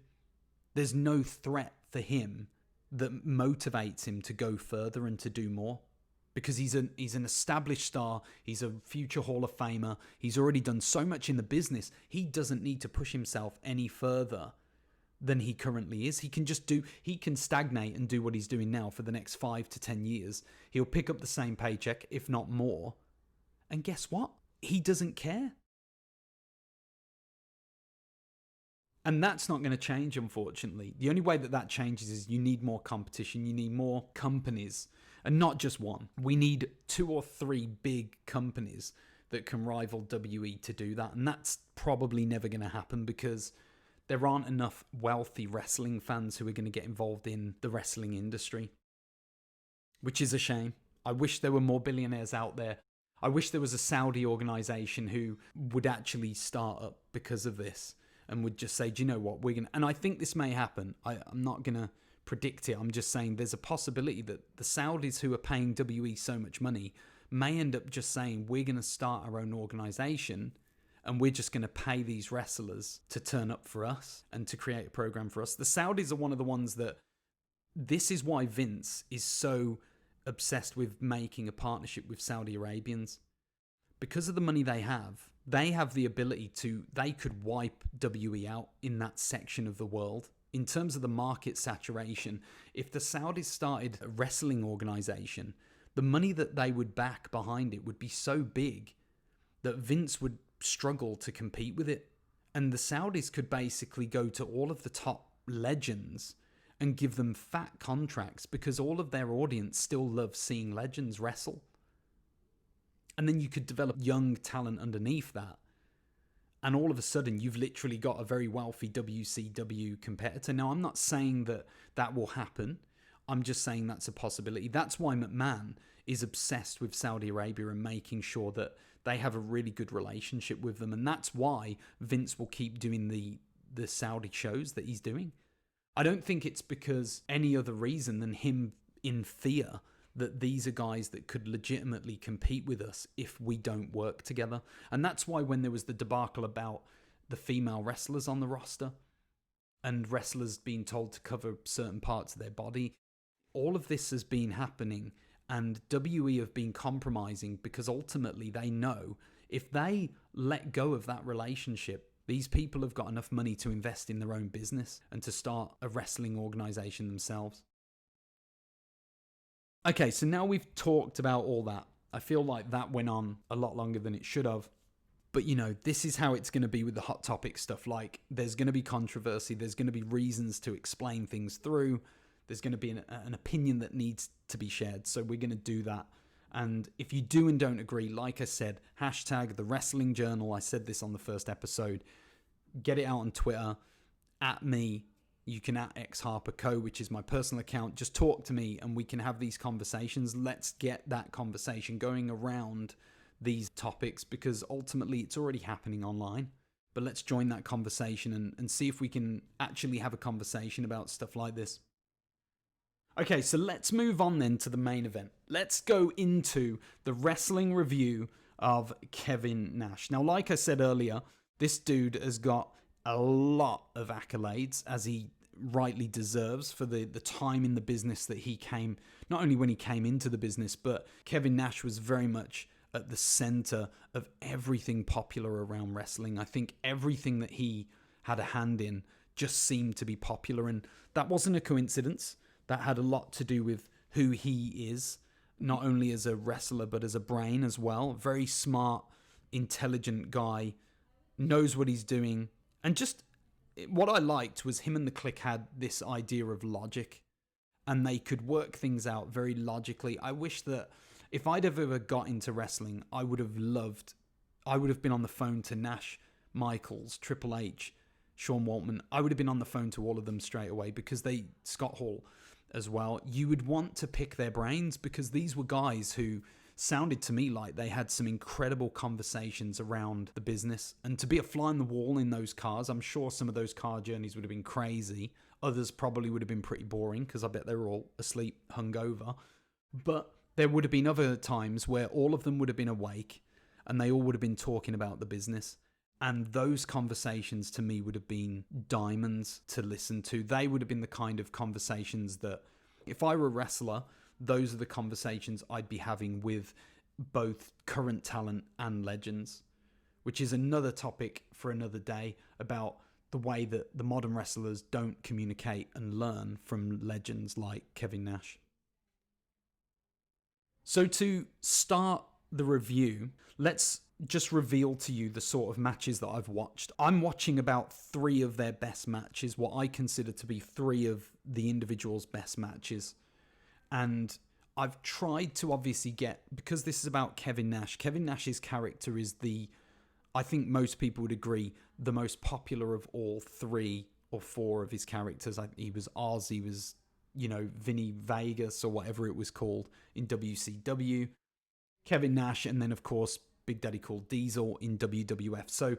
There's no threat for him that motivates him to go further and to do more. Because he's an established star.'s a future Hall of Famer. He's already done so much in the business. He doesn't need to push himself any further than he currently is. He can stagnate and do what he's doing now for the next 5 to 10 years. He'll pick up the same paycheck, if not more. And guess what? He doesn't care. And that's not going to change, unfortunately. The only way that changes is you need more competition. You need more companies. And not just one. We need 2 or 3 big companies that can rival WE to do that. And that's probably never going to happen because there aren't enough wealthy wrestling fans who are going to get involved in the wrestling industry. Which is a shame. I wish there were more billionaires out there. I wish there was a Saudi organization who would actually start up because of this and would just say, do you know what, we're going to... And I think this may happen. I'm not going to predict it. I'm just saying there's a possibility that the Saudis who are paying WE so much money may end up just saying, we're going to start our own organization and we're just going to pay these wrestlers to turn up for us and to create a program for us. The Saudis are one of the ones that... This is why Vince is so obsessed with making a partnership with Saudi Arabians. Because of the money they have the ability to... They could wipe WE out in that section of the world. In terms of the market saturation, if the Saudis started a wrestling organization, the money that they would back behind it would be so big that Vince would struggle to compete with it. And the Saudis could basically go to all of the top legends and give them fat contracts because all of their audience still loves seeing legends wrestle. And then you could develop young talent underneath that. And all of a sudden, you've literally got a very wealthy WCW competitor. Now, I'm not saying that will happen. I'm just saying that's a possibility. That's why McMahon is obsessed with Saudi Arabia and making sure that they have a really good relationship with them. And that's why Vince will keep doing the Saudi shows that he's doing. I don't think it's because any other reason than him in fear that these are guys that could legitimately compete with us if we don't work together. And that's why when there was the debacle about the female wrestlers on the roster and wrestlers being told to cover certain parts of their body, all of this has been happening and WE have been compromising because ultimately they know if they let go of that relationship, these people have got enough money to invest in their own business and to start a wrestling organization themselves. Okay, so now we've talked about all that. I feel like that went on a lot longer than it should have. But, you know, this is how it's going to be with the hot topic stuff. Like, there's going to be controversy. There's going to be reasons to explain things through. There's going to be an opinion that needs to be shared. So we're going to do that. And if you do and don't agree, like I said, hashtag the Wrestling Journal. I said this on the first episode. Get it out on Twitter. At me. You can at xharperco, which is my personal account. Just talk to me and we can have these conversations. Let's get that conversation going around these topics because ultimately it's already happening online. But let's join that conversation and see if we can actually have a conversation about stuff like this. Okay, so let's move on then to the main event. Let's go into the wrestling review of Kevin Nash. Now, like I said earlier, this dude has got a lot of accolades, as he rightly deserves, for the time in the business that he came, not only when he came into the business, but Kevin Nash was very much at the center of everything popular around wrestling. I think everything that he had a hand in just seemed to be popular, and that wasn't a coincidence. That had a lot to do with who he is, not only as a wrestler, but as a brain as well. Very smart, intelligent guy, knows what he's doing. And just what I liked was him and the Clique had this idea of logic, and they could work things out very logically. I wish that if I'd ever got into wrestling, I would have been on the phone to Nash, Michaels, Triple H, Shawn Waltman. I would have been on the phone to all of them straight away, because Scott Hall as well. You would want to pick their brains, because these were guys who sounded to me like they had some incredible conversations around the business. And to be a fly on the wall in those cars, I'm sure some of those car journeys would have been crazy. Others probably would have been pretty boring, because I bet they were all asleep, hungover. But there would have been other times where all of them would have been awake and they all would have been talking about the business. And those conversations to me would have been diamonds to listen to. They would have been the kind of conversations that, if I were a wrestler, those are the conversations I'd be having with both current talent and legends, which is another topic for another day, about the way that the modern wrestlers don't communicate and learn from legends like Kevin Nash. So to start the review, let's just reveal to you the sort of matches that I've watched. I'm watching about 3 of their best matches, what I consider to be 3 of the individuals' best matches. And I've tried to obviously get, because this is about Kevin Nash's character is I think most people would agree, the most popular of all 3 or 4 of his characters. He was Oz, he was, Vinny Vegas or whatever it was called in WCW. Kevin Nash, and then of course Big Daddy called Diesel in WWF. So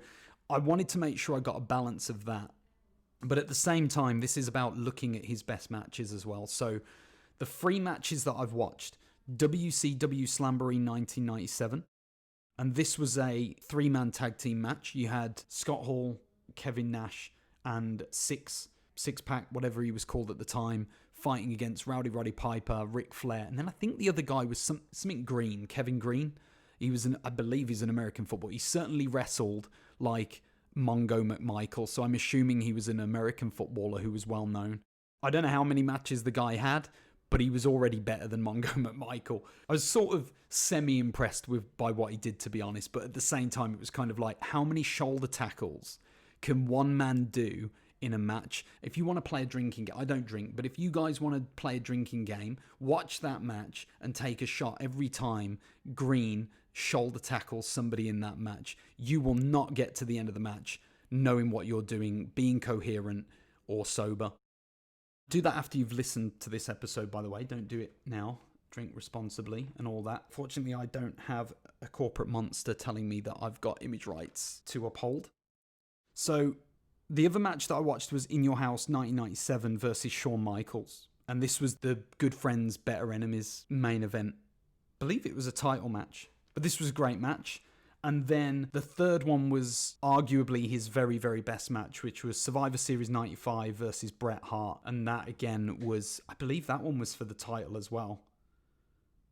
I wanted to make sure I got a balance of that. But at the same time, this is about looking at his best matches as well. So the 3 matches that I've watched: WCW Slamboree 1997. And this was a 3-man tag team match. You had Scott Hall, Kevin Nash, and Six-Pack, whatever he was called at the time, fighting against Rowdy Roddy Piper, Ric Flair. And then I think the other guy was something Green, Kevin Green. I believe he's an American footballer. He certainly wrestled like Mongo McMichael, so I'm assuming he was an American footballer who was well known. I don't know how many matches the guy had, but he was already better than Mongo McMichael. I was sort of semi-impressed by what he did, to be honest, but at the same time, it was kind of like, how many shoulder tackles can one man do in a match? If you want to play a drinking game, I don't drink, but if you guys want to play a drinking game, watch that match and take a shot every time Green shoulder tackles somebody in that match. You will not get to the end of the match knowing what you're doing, being coherent or sober. Do that after you've listened to this episode, by the way. Don't do it now. Drink responsibly and all that. Fortunately, I don't have a corporate monster telling me that I've got image rights to uphold. So the other match that I watched was In Your House 1997 versus Shawn Michaels. And this was the Good Friends, Better Enemies main event. I believe it was a title match. But this was a great match. And then the third one was arguably his very, very best match, which was Survivor Series 95 versus Bret Hart. And that, again, I believe that one was for the title as well.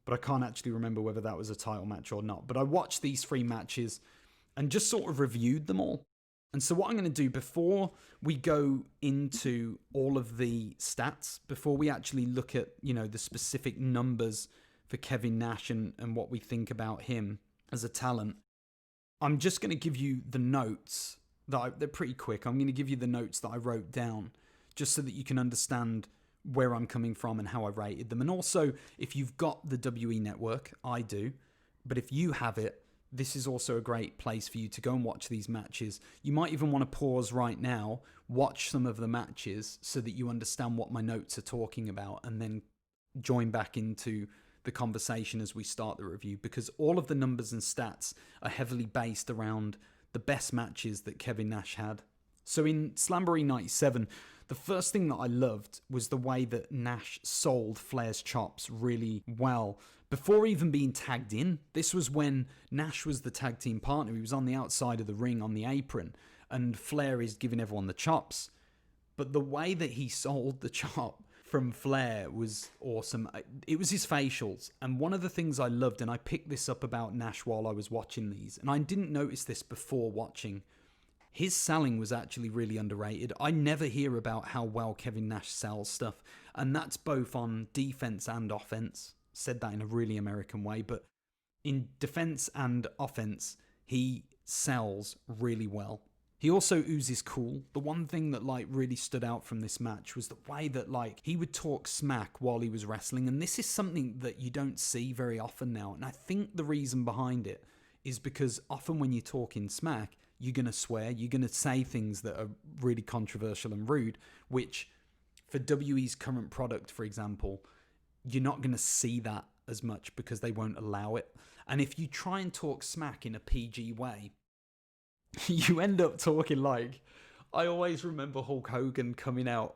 But I can't actually remember whether that was a title match or not. But I watched these 3 matches and just sort of reviewed them all. And so what I'm going to do before we go into all of the stats, before we actually look at, the specific numbers for Kevin Nash and what we think about him as a talent, I'm just going to give you the notes they're pretty quick. I'm going to give you the notes that I wrote down just so that you can understand where I'm coming from and how I rated them. And also, if you've got the WE network, I do, but if you have it, this is also a great place for you to go and watch these matches. You might even want to pause right now, watch some of the matches so that you understand what my notes are talking about, and then join back into the conversation as we start the review, because all of the numbers and stats are heavily based around the best matches that Kevin Nash had. So in Slamboree 97, the first thing that I loved was the way that Nash sold Flair's chops really well before even being tagged in. This was when Nash was the tag team partner. He was on the outside of the ring on the apron, and Flair is giving everyone the chops. But the way that he sold the chop from Flair was awesome. It was his facials. And one of the things I loved, and I picked this up about Nash while I was watching these, and I didn't notice this before watching, his selling was actually really underrated. I never hear about how well Kevin Nash sells stuff. And that's both on defense and offense. Said that in a really American way. But in defense and offense, he sells really well. He also oozes cool. The one thing that really stood out from this match was the way that he would talk smack while he was wrestling. And this is something that you don't see very often now. And I think the reason behind it is because often when you're talking smack, you're going to swear, you're going to say things that are really controversial and rude, which for WWE's current product, for example, you're not going to see that as much because they won't allow it. And if you try and talk smack in a PG way, you end up talking I always remember Hulk Hogan coming out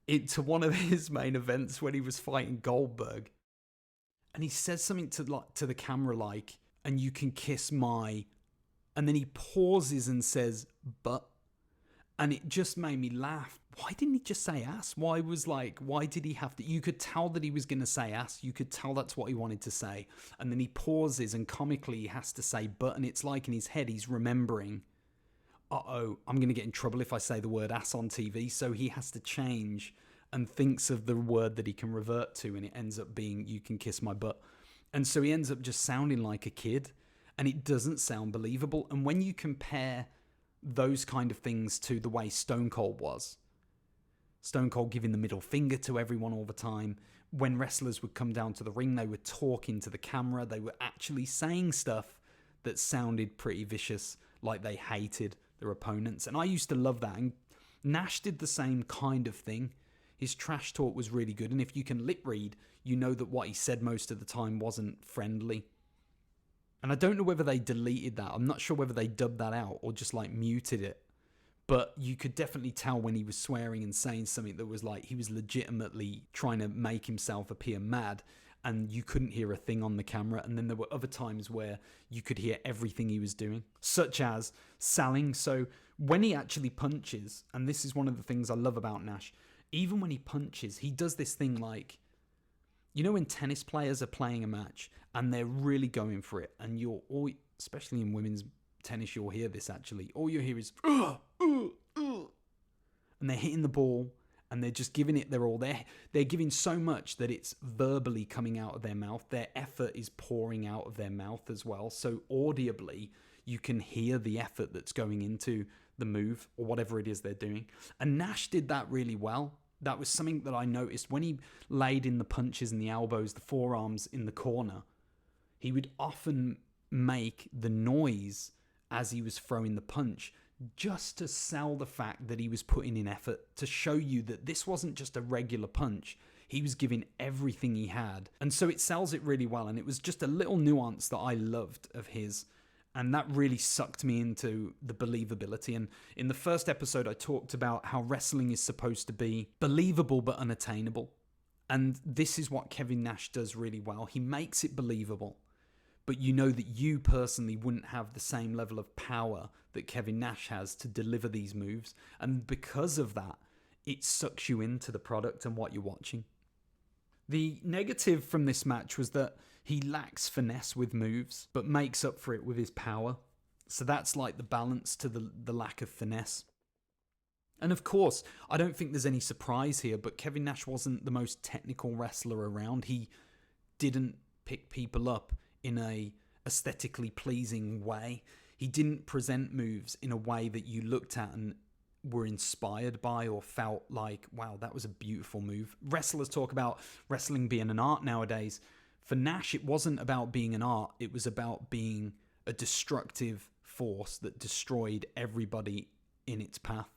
into one of his main events when he was fighting Goldberg. And he says something to the camera and you can kiss my... And then he pauses and says, but... And it just made me laugh. Why didn't he just say ass? Why did he have to... You could tell that he was going to say ass. You could tell that's what he wanted to say. And then he pauses and comically he has to say but. And it's in his head he's remembering, I'm going to get in trouble if I say the word ass on TV. So he has to change and thinks of the word that he can revert to. And it ends up being, you can kiss my butt. And so he ends up just sounding like a kid. And it doesn't sound believable. And when you compare those kind of things to the way Stone Cold was, Stone Cold giving the middle finger to everyone all the time, when wrestlers would come down to the ring, they were talking to the camera, they were actually saying stuff that sounded pretty vicious, like they hated their opponents. And I used to love that. And Nash did the same kind of thing. His trash talk was really good. And if you can lip read, you know that what he said most of the time wasn't friendly. And I don't know whether they deleted that. I'm not sure whether they dubbed that out or just muted it. But you could definitely tell when he was swearing and saying something that was he was legitimately trying to make himself appear mad. And you couldn't hear a thing on the camera. And then there were other times where you could hear everything he was doing, such as selling. So when he actually punches, and this is one of the things I love about Nash, even when he punches, he does this thing when tennis players are playing a match and they're really going for it, and especially in women's tennis, you'll hear this actually. All you hear is, and they're hitting the ball and they're just giving it their all. They're giving so much that it's verbally coming out of their mouth. Their effort is pouring out of their mouth as well. So audibly, you can hear the effort that's going into the move or whatever it is they're doing. And Nash did that really well. That was something that I noticed when he laid in the punches and the elbows, the forearms in the corner. He would often make the noise as he was throwing the punch just to sell the fact that he was putting in effort, to show you that this wasn't just a regular punch. He was giving everything he had. And so it sells it really well. And it was just a little nuance that I loved of his. And that really sucked me into the believability. And in the first episode, I talked about how wrestling is supposed to be believable but unattainable. And this is what Kevin Nash does really well. He makes it believable, but you know that you personally wouldn't have the same level of power that Kevin Nash has to deliver these moves. And because of that, it sucks you into the product and what you're watching. The negative from this match was that he lacks finesse with moves, but makes up for it with his power. So that's the balance to the lack of finesse. And of course, I don't think there's any surprise here, but Kevin Nash wasn't the most technical wrestler around. He didn't pick people up in a aesthetically pleasing way. He didn't present moves in a way that you looked at and were inspired by or felt wow, that was a beautiful move. Wrestlers talk about wrestling being an art nowadays. For Nash, it wasn't about being an art. It was about being a destructive force that destroyed everybody in its path.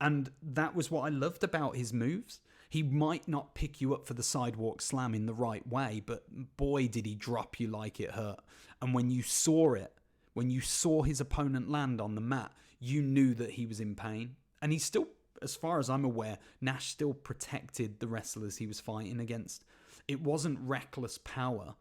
And that was what I loved about his moves. He might not pick you up for the sidewalk slam in the right way, but boy, did he drop you like it hurt. And when you saw it, when you saw his opponent land on the mat, you knew that he was in pain. And he still, as far as I'm aware, Nash still protected the wrestlers he was fighting against. It wasn't reckless power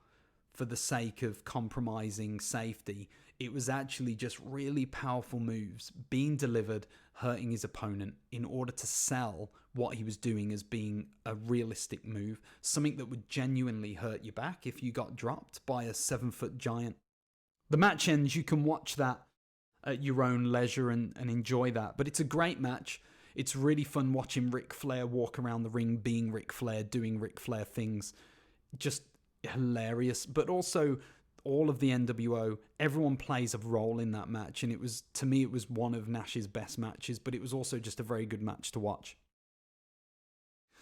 for the sake of compromising safety. It was actually just really powerful moves being delivered, hurting his opponent in order to sell what he was doing as being a realistic move, something that would genuinely hurt your back if you got dropped by a 7-foot giant. The match ends. You can watch that at your own leisure and enjoy that. But it's a great match. It's really fun watching Ric Flair walk around the ring being Ric Flair, doing Ric Flair things. Just hilarious. But also all of the NWO, everyone plays a role in that match. And it was, to me, it was one of Nash's best matches, but it was also just a very good match to watch.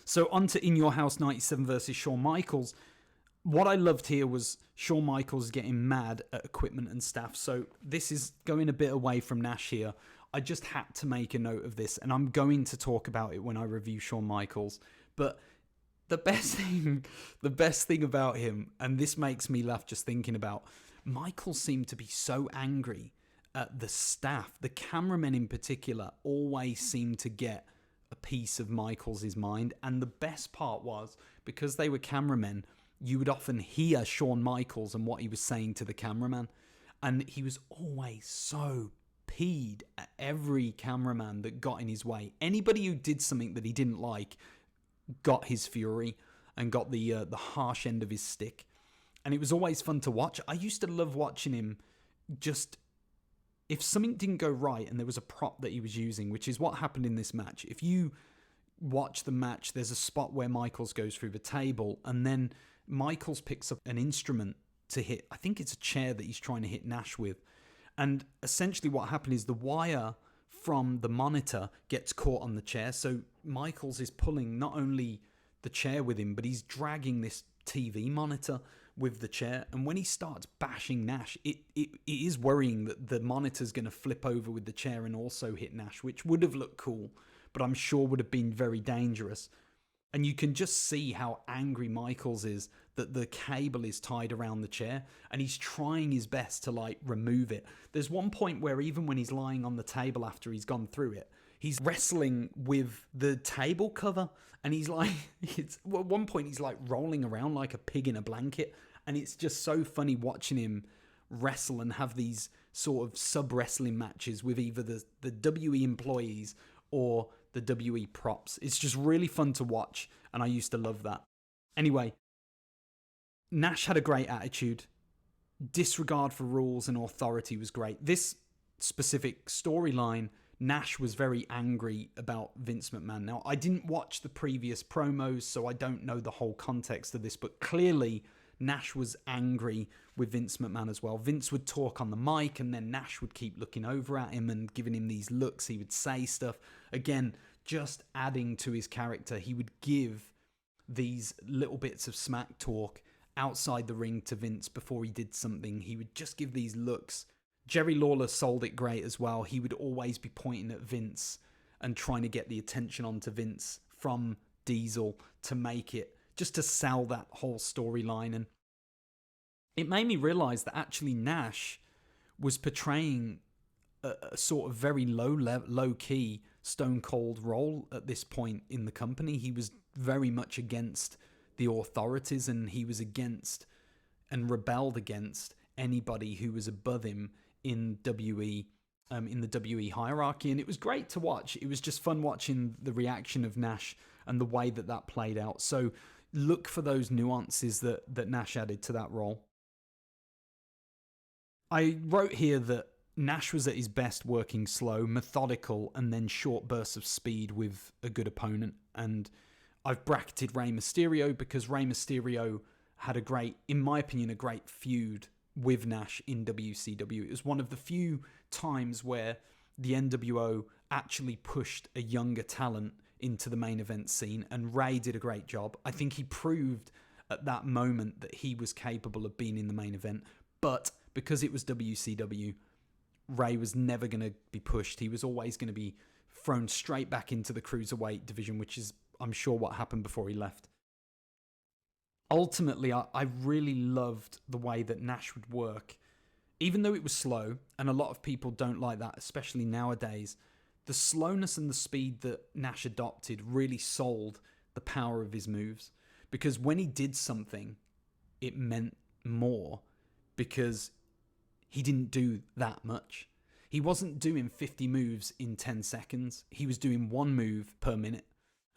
So on to In Your House 97 versus Shawn Michaels. What I loved here was Shawn Michaels getting mad at equipment and staff. So this is going a bit away from Nash here. I just had to make a note of this, and I'm going to talk about it when I review Shawn Michaels. But the best thing about him, and this makes me laugh just thinking about, Michaels seemed to be so angry at the staff. The cameramen in particular always seemed to get a piece of Michaels' mind. And the best part was, because they were cameramen, you would often hear Shawn Michaels and what he was saying to the cameraman. And he was always so peed at every cameraman that got in his way. Anybody who did something that he didn't like got his fury and got the harsh end of his stick. And it was always fun to watch. I used to love watching him just... If something didn't go right and there was a prop that he was using, which is what happened in this match. If you watch the match, there's a spot where Michaels goes through the table and then Michaels picks up an instrument to hit. I think it's a chair that he's trying to hit Nash with. And essentially what happened is the wire from the monitor gets caught on the chair. So Michaels is pulling not only the chair with him, but he's dragging this TV monitor with the chair. And when he starts bashing Nash, it is worrying that the monitor's going to flip over with the chair and also hit Nash, which would have looked cool, but I'm sure would have been very dangerous. And you can just see how angry Michaels is that the cable is tied around the chair and he's trying his best to remove it. There's one point where even when he's lying on the table after he's gone through it, he's wrestling with the table cover and he's at one point he's rolling around like a pig in a blanket. And it's just so funny watching him wrestle and have these sort of sub-wrestling matches with either the WE employees or the WE props. It's just really fun to watch, and I used to love that. Anyway, Nash had a great attitude. Disregard for rules and authority was great. This specific storyline, Nash was very angry about Vince McMahon. Now, I didn't watch the previous promos, so I don't know the whole context of this, but clearly Nash was angry with Vince McMahon as well. Vince would talk on the mic and then Nash would keep looking over at him and giving him these looks. He would say stuff. Again, just adding to his character. He would give these little bits of smack talk outside the ring to Vince before he did something. He would just give these looks. Jerry Lawler sold it great as well. He would always be pointing at Vince and trying to get the attention onto Vince from Diesel to make it, just to sell that whole storyline. And it made me realize that actually Nash was portraying a sort of very low-key Stone Cold role at this point in the company. He was very much against the authorities and he was against and rebelled against anybody who was above him in WE, in the WE hierarchy. And it was great to watch. It was just fun watching the reaction of Nash and the way that played out. So look for those nuances that Nash added to that role. I wrote here that Nash was at his best working slow, methodical, and then short bursts of speed with a good opponent. And I've bracketed Rey Mysterio because Rey Mysterio had in my opinion, a great feud with Nash in WCW. It was one of the few times where the NWO actually pushed a younger talent into the main event scene, and Rey did a great job. I think he proved at that moment that he was capable of being in the main event, but because it was WCW, Rey was never going to be pushed. He was always going to be thrown straight back into the cruiserweight division, which is, I'm sure, what happened before he left. Ultimately, I really loved the way that Nash would work. Even though it was slow, and a lot of people don't like that, especially nowadays, the slowness and the speed that Nash adopted really sold the power of his moves. Because when he did something, it meant more because he didn't do that much. He wasn't doing 50 moves in 10 seconds. He was doing one move per minute.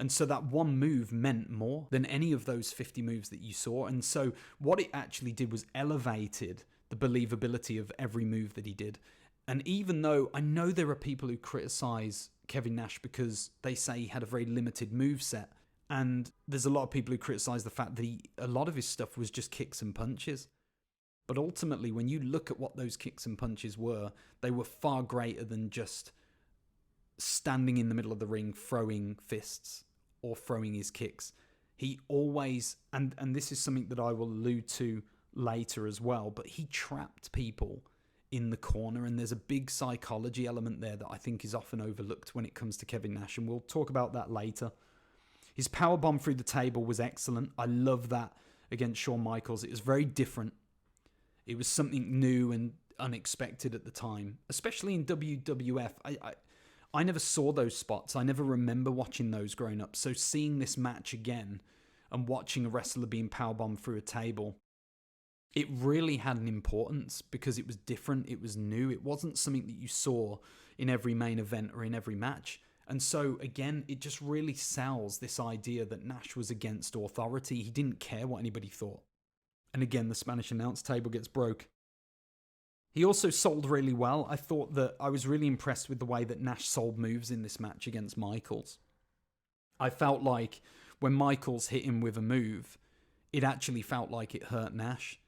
And so that one move meant more than any of those 50 moves that you saw. And so what it actually did was elevated the believability of every move that he did. And even though I know there are people who criticize Kevin Nash because they say he had a very limited moveset, and there's a lot of people who criticize the fact that a lot of his stuff was just kicks and punches. But ultimately, when you look at what those kicks and punches were, they were far greater than just standing in the middle of the ring throwing fists or throwing his kicks. He always, and this is something that I will allude to later as well, but he trapped people in the corner, and there's a big psychology element there that I think is often overlooked when it comes to Kevin Nash, and we'll talk about that later. His powerbomb through the table was excellent. I love that against Shawn Michaels. It was very different. It was something new and unexpected at the time, especially in WWF. I never saw those spots. I never remember watching those growing up. So seeing this match again and watching a wrestler being powerbombed through a table, it really had an importance because it was different. It was new. It wasn't something that you saw in every main event or in every match. And so, again, it just really sells this idea that Nash was against authority. He didn't care what anybody thought. And again, the Spanish announce table gets broke. He also sold really well. I thought that I was really impressed with the way that Nash sold moves in this match against Michaels. I felt like when Michaels hit him with a move, it actually felt like it hurt Nash.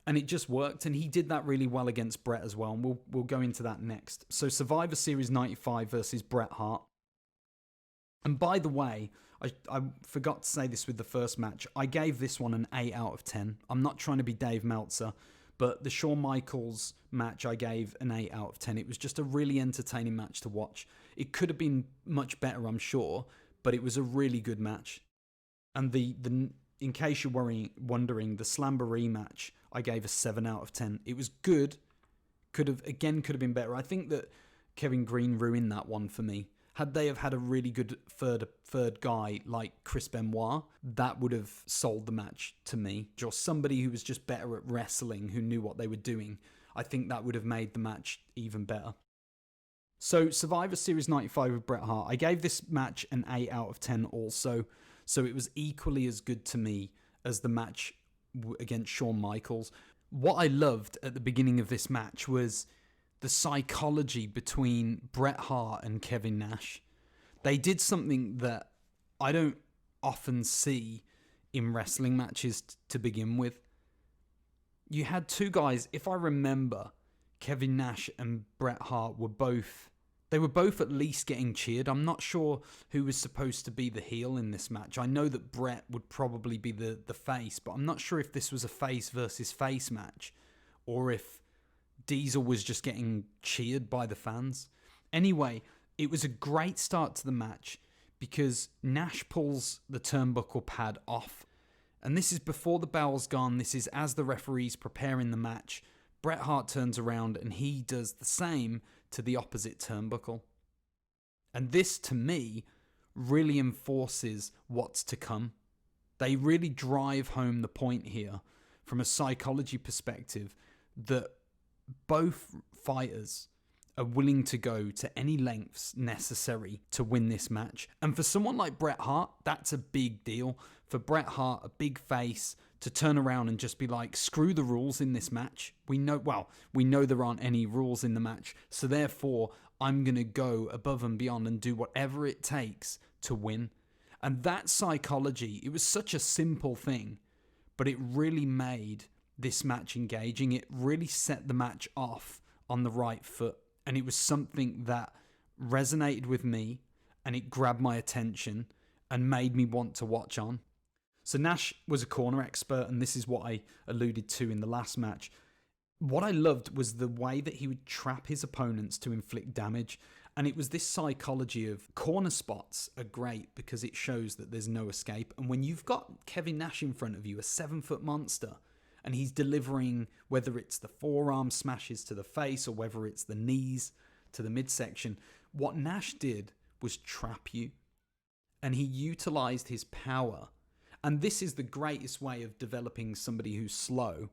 And it just worked, and he did that really well against Bret as well, and we'll go into that next. So Survivor Series 95 versus Bret Hart. And by the way, I forgot to say this with the first match. I gave this one an 8 out of 10. I'm not trying to be Dave Meltzer, but the Shawn Michaels match I gave an 8 out of 10. It was just a really entertaining match to watch. It could have been much better, I'm sure, but it was a really good match. And the in case you're wondering, the Slamboree match, I gave a 7 out of 10. It was good. Could have been better. I think that Kevin Green ruined that one for me. Had they have had a really good third guy like Chris Benoit, that would have sold the match to me. Or somebody who was just better at wrestling, who knew what they were doing. I think that would have made the match even better. So Survivor Series 95 with Bret Hart. I gave this match an 8 out of 10 also. So it was equally as good to me as the match against Shawn Michaels. What I loved at the beginning of this match was the psychology between Bret Hart and Kevin Nash. They did something that I don't often see in wrestling matches to begin with. You had two guys, if I remember, Kevin Nash and Bret Hart were both at least getting cheered. I'm not sure who was supposed to be the heel in this match. I know that Bret would probably be the face, but I'm not sure if this was a face versus face match or if Diesel was just getting cheered by the fans. Anyway, it was a great start to the match because Nash pulls the turnbuckle pad off. And this is before the bell's gone. This is as the referee's preparing the match. Bret Hart turns around and he does the same to the opposite turnbuckle. And this, to me, really enforces what's to come. They really drive home the point here from a psychology perspective that both fighters are willing to go to any lengths necessary to win this match. And for someone like Bret Hart, that's a big deal. For Bret Hart, a big face, to turn around and just be like, screw the rules in this match. We know there aren't any rules in the match, so therefore I'm going to go above and beyond and do whatever it takes to win. And that psychology, it was such a simple thing, but it really made this match engaging. It really set the match off on the right foot, and it was something that resonated with me, and it grabbed my attention and made me want to watch on. So Nash was a corner expert, and this is what I alluded to in the last match. What I loved was the way that he would trap his opponents to inflict damage, and it was this psychology of corner spots are great because it shows that there's no escape. And when you've got Kevin Nash in front of you, a 7-foot monster, and he's delivering, whether it's the forearm smashes to the face or whether it's the knees to the midsection, what Nash did was trap you. And he utilized his power And this is the greatest way of developing somebody who's slow,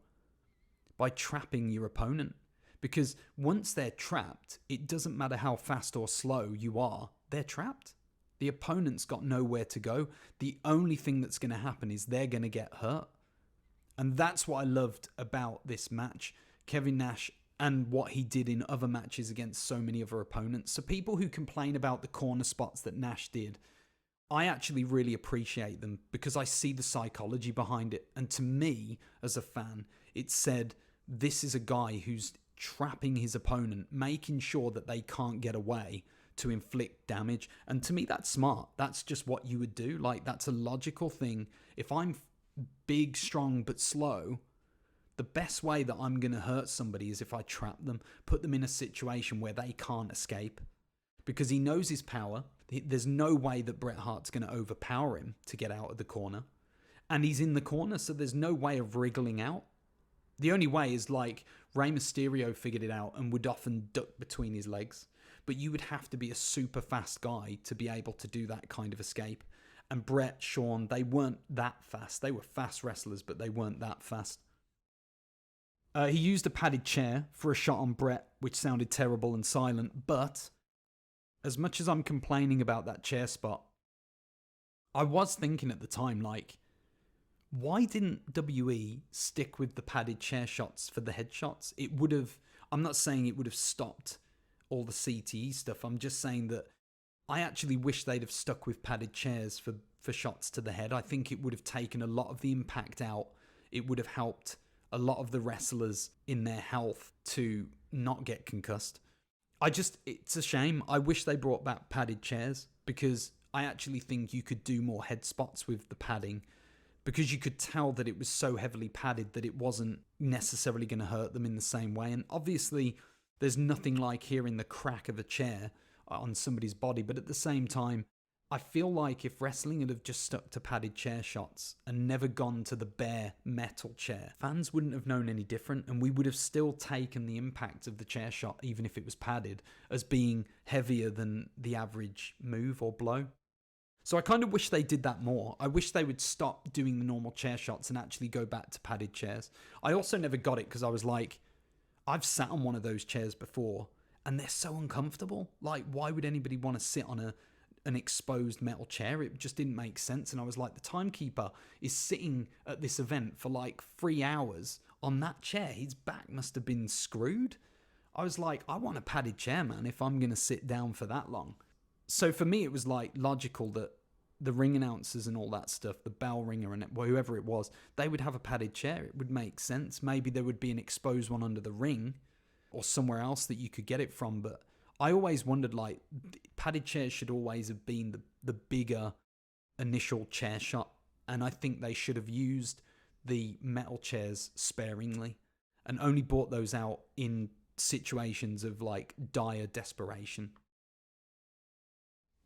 by trapping your opponent. Because once they're trapped, it doesn't matter how fast or slow you are, they're trapped. The opponent's got nowhere to go. The only thing that's going to happen is they're going to get hurt. And that's what I loved about this match, Kevin Nash, and what he did in other matches against so many other opponents. So people who complain about the corner spots that Nash did, I actually really appreciate them because I see the psychology behind it. And to me, as a fan, it said, this is a guy who's trapping his opponent, making sure that they can't get away to inflict damage. And to me, that's smart. That's just what you would do. Like, that's a logical thing. If I'm big, strong, but slow, the best way that I'm going to hurt somebody is if I trap them, put them in a situation where they can't escape. Because he knows his power. There's no way that Bret Hart's going to overpower him to get out of the corner. And he's in the corner, so there's no way of wriggling out. The only way is like Rey Mysterio figured it out and would often duck between his legs. But you would have to be a super fast guy to be able to do that kind of escape. And Bret, Shawn, they weren't that fast. They were fast wrestlers, but they weren't that fast. He used a padded chair for a shot on Bret, which sounded terrible and silent. But as much as I'm complaining about that chair spot, I was thinking at the time, like, why didn't WE stick with the padded chair shots for the headshots? It would have, I'm not saying it would have stopped all the CTE stuff. I'm just saying that I actually wish they'd have stuck with padded chairs for shots to the head. I think it would have taken a lot of the impact out. It would have helped a lot of the wrestlers in their health to not get concussed. It's a shame. I wish they brought back padded chairs because I actually think you could do more head spots with the padding, because you could tell that it was so heavily padded that it wasn't necessarily going to hurt them in the same way. And obviously, there's nothing like hearing the crack of a chair on somebody's body. But at the same time, I feel like if wrestling had have just stuck to padded chair shots and never gone to the bare metal chair, fans wouldn't have known any different. And we would have still taken the impact of the chair shot, even if it was padded, as being heavier than the average move or blow. So I kind of wish they did that more. I wish they would stop doing the normal chair shots and actually go back to padded chairs. I also never got it because I was like, I've sat on one of those chairs before and they're so uncomfortable. Like, why would anybody want to sit on an exposed metal chair? It just didn't make sense. And I was like, the timekeeper is sitting at this event for like 3 hours on that chair. His back must have been screwed. I was like, I want a padded chair, man, if I'm going to sit down for that long. So for me, it was like logical that the ring announcers and all that stuff, the bell ringer and whoever it was, they would have a padded chair. It would make sense. Maybe there would be an exposed one under the ring or somewhere else that you could get it from. But I always wondered, like, padded chairs should always have been the bigger initial chair shot. And I think they should have used the metal chairs sparingly and only brought those out in situations of like dire desperation.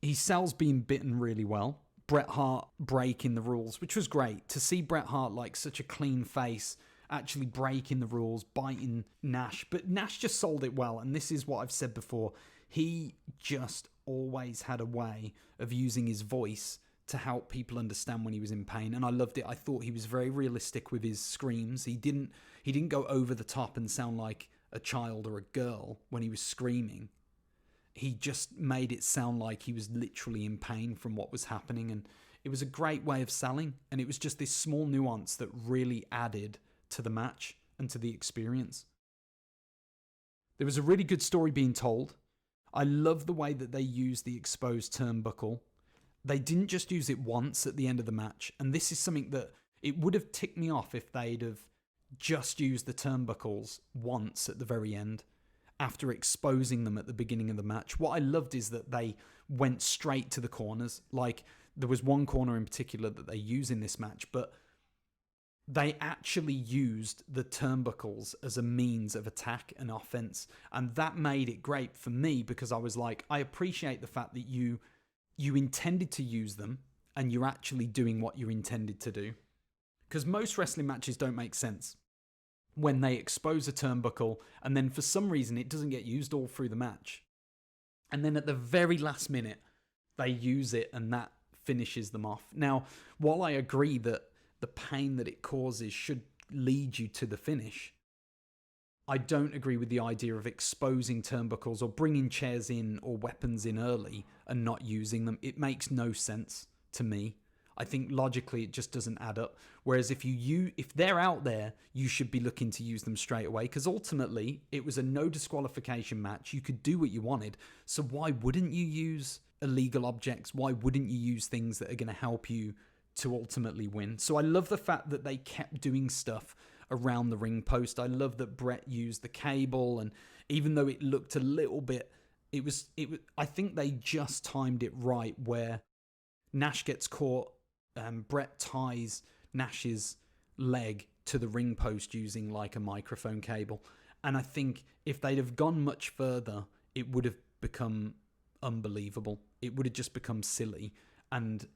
He sells being bitten really well. Bret Hart breaking the rules, which was great. To see Bret Hart, like, such a clean face, actually breaking the rules, biting Nash. But Nash just sold it well, and this is what I've said before. He just always had a way of using his voice to help people understand when he was in pain, and I loved it. I thought he was very realistic with his screams. He didn't go over the top and sound like a child or a girl when he was screaming. He just made it sound like he was literally in pain from what was happening. And it was a great way of selling. And it was just this small nuance that really added to the match and to the experience. There was a really good story being told. I love the way that they used the exposed turnbuckle. They didn't just use it once at the end of the match. And this is something that it would have ticked me off if they'd have just used the turnbuckles once at the very end, after exposing them at the beginning of the match. What I loved is that they went straight to the corners. Like, there was one corner in particular that they use in this match, but they actually used the turnbuckles as a means of attack and offense. And that made it great for me because I was like, I appreciate the fact that you intended to use them and you're actually doing what you intended to do. Because most wrestling matches don't make sense when they expose a turnbuckle and then for some reason it doesn't get used all through the match. And then at the very last minute, they use it and that finishes them off. Now, while I agree that the pain that it causes should lead you to the finish, I don't agree with the idea of exposing turnbuckles or bringing chairs in or weapons in early and not using them. It makes no sense to me. I think logically it just doesn't add up. Whereas if they're out there, you should be looking to use them straight away, because ultimately it was a no disqualification match. You could do what you wanted. So why wouldn't you use illegal objects? Why wouldn't you use things that are going to help you to ultimately win? So I love the fact that they kept doing stuff around the ring post. I love that Bret used the cable, and even though it looked a little bit, it was I think they just timed it right where Nash gets caught. Bret ties Nash's leg to the ring post using like a microphone cable. And I think if they'd have gone much further, it would have become unbelievable. It would have just become silly. And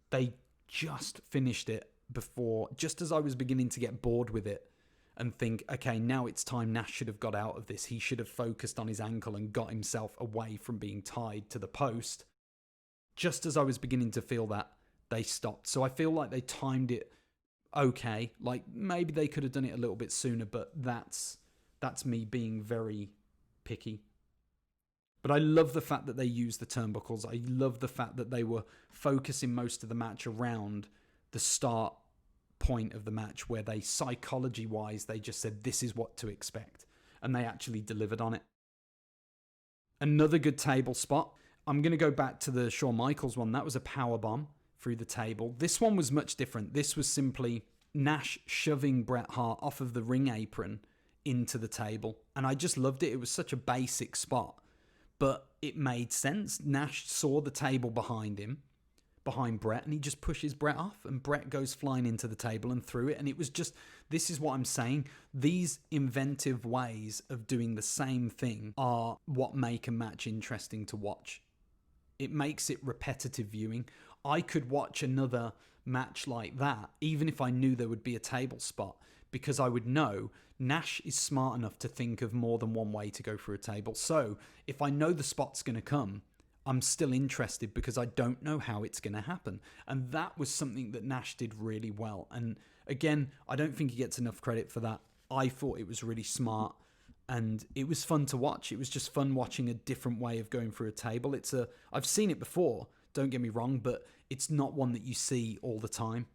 they just finished it before, just as I was beginning to get bored with it and think, okay, now it's time Nash should have got out of this. He should have focused on his ankle and got himself away from being tied to the post. Just as I was beginning to feel that, they stopped. So I feel like they timed it okay. Like maybe they could have done it a little bit sooner, but that's me being very picky. But I love the fact that they used the turnbuckles. I love the fact that they were focusing most of the match around the start point of the match, where they, psychology-wise, they just said, this is what to expect. And they actually delivered on it. Another good table spot. I'm going to go back to the Shawn Michaels one. That was a powerbomb through the table. This one was much different. This was simply Nash shoving Bret Hart off of the ring apron into the table. And I just loved it. It was such a basic spot, but it made sense. Nash saw the table behind him, behind Bret, and he just pushes Bret off, and Bret goes flying into the table and through it. And it was just, this is what I'm saying. These inventive ways of doing the same thing are what make a match interesting to watch. It makes it repetitive viewing. I could watch another match like that, even if I knew there would be a table spot, because I would know Nash is smart enough to think of more than one way to go through a table. So if I know the spot's going to come, I'm still interested because I don't know how it's going to happen. And that was something that Nash did really well. And again, I don't think he gets enough credit for that. I thought it was really smart. And it was fun to watch. It was just fun watching a different way of going through a table. I've seen it before, don't get me wrong, but it's not one that you see all the time.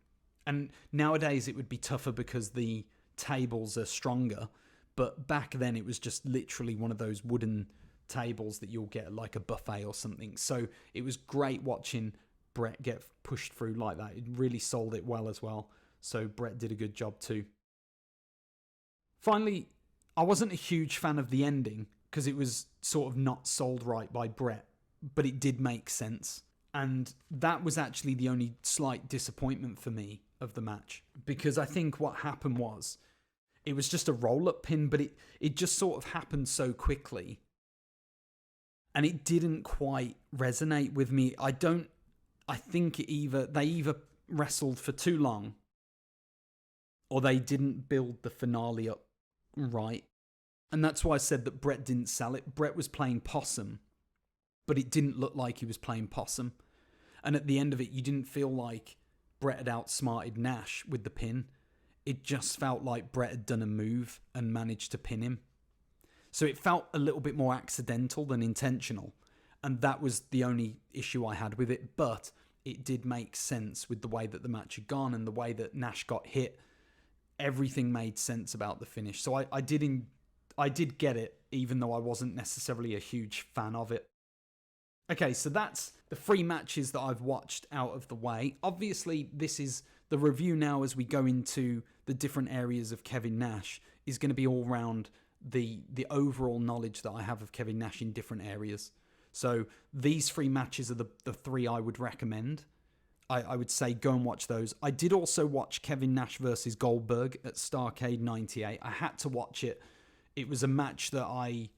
And nowadays it would be tougher because the tables are stronger. But back then it was just literally one of those wooden tables that you'll get at like a buffet or something. So it was great watching Bret get pushed through like that. It really sold it well as well. So Bret did a good job too. Finally, I wasn't a huge fan of the ending because it was sort of not sold right by Bret, but it did make sense. And that was actually the only slight disappointment for me of the match, because I think what happened was it was just a roll-up pin, but it just sort of happened so quickly and it didn't quite resonate with me. I think they either wrestled for too long or they didn't build the finale up right. And that's why I said that Bret didn't sell it. Bret was playing possum, but it didn't look like he was playing possum. And at the end of it, you didn't feel like Bret had outsmarted Nash with the pin. It just felt like Bret had done a move and managed to pin him. So it felt a little bit more accidental than intentional. And that was the only issue I had with it. But it did make sense with the way that the match had gone and the way that Nash got hit. Everything made sense about the finish. So I did get it, even though I wasn't necessarily a huge fan of it. Okay, so that's the 3 matches that I've watched out of the way. Obviously, this is the review now as we go into the different areas of Kevin Nash is going to be all around the overall knowledge that I have of Kevin Nash in different areas. So these 3 matches are the 3 I would recommend. I would say go and watch those. I did also watch Kevin Nash versus Goldberg at Starrcade 98. I had to watch it. It was a match that I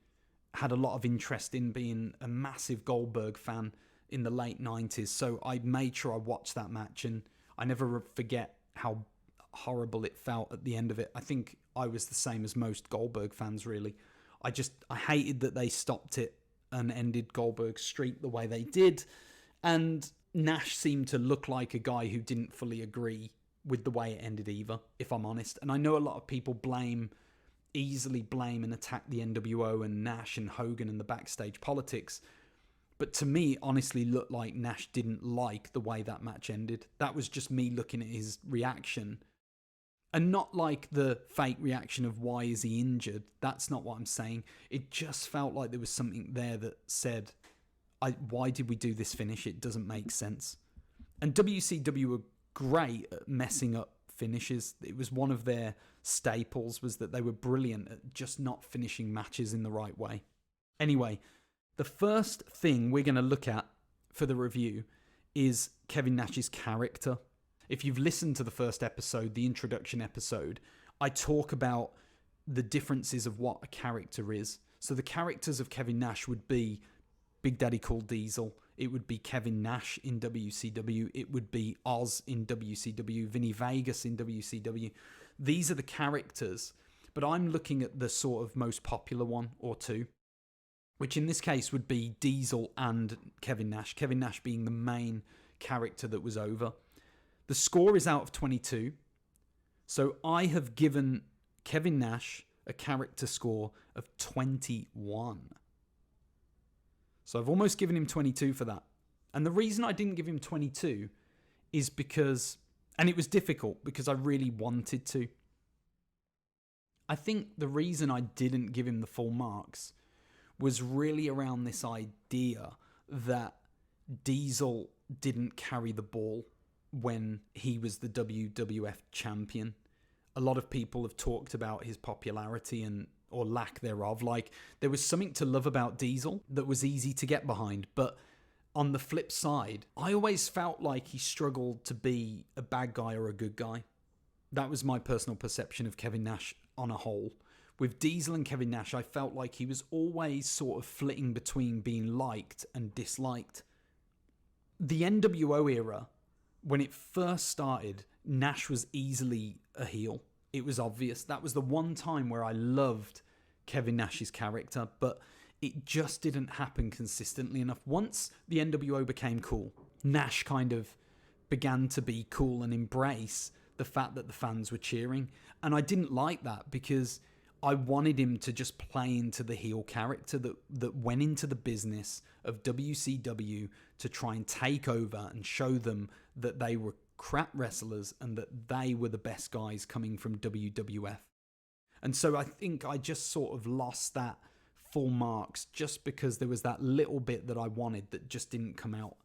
had a lot of interest in, being a massive Goldberg fan in the late 90s. So I made sure I watched that match, and I never forget how horrible it felt at the end of it. I think I was the same as most Goldberg fans, really. I hated that they stopped it and ended Goldberg's streak the way they did. And Nash seemed to look like a guy who didn't fully agree with the way it ended either, if I'm honest. And I know a lot of people easily blame and attack the NWO and Nash and Hogan and the backstage politics. But to me, honestly, looked like Nash didn't like the way that match ended. That was just me looking at his reaction. And not like the fake reaction of why is he injured. That's not what I'm saying. It just felt like there was something there that said, why did we do this finish? It doesn't make sense. And WCW were great at messing up finishes. It was one of their staples, was that they were brilliant at just not finishing matches in the right way. Anyway, the first thing we're going to look at for the review is Kevin Nash's character. If you've listened to the first episode, the introduction episode, I talk about the differences of what a character is. So the characters of Kevin Nash would be Big Daddy Cool Diesel. It would be Kevin Nash in WCW. It would be Oz in WCW. Vinny Vegas in WCW. These are the characters, but I'm looking at the sort of most popular one or two, which in this case would be Diesel and Kevin Nash. Kevin Nash being the main character that was over. The score is out of 22. So I have given Kevin Nash a character score of 21. So I've almost given him 22 for that. And the reason I didn't give him 22 is because, and it was difficult because I really wanted to. I think the reason I didn't give him the full marks was really around this idea that Diesel didn't carry the ball when he was the WWF champion. A lot of people have talked about his popularity or lack thereof. Like, there was something to love about Diesel that was easy to get behind. But on the flip side, I always felt like he struggled to be a bad guy or a good guy. That was my personal perception of Kevin Nash on a whole. With Diesel and Kevin Nash, I felt like he was always sort of flitting between being liked and disliked. The NWO era, when it first started, Nash was easily a heel. It was obvious. That was the one time where I loved Kevin Nash's character, but it just didn't happen consistently enough. Once the NWO became cool, Nash kind of began to be cool and embrace the fact that the fans were cheering. And I didn't like that because I wanted him to just play into the heel character that went into the business of WCW to try and take over and show them that they were crap wrestlers and that they were the best guys coming from WWF. And so I think I just sort of lost that full marks just because there was that little bit that I wanted that just didn't come out.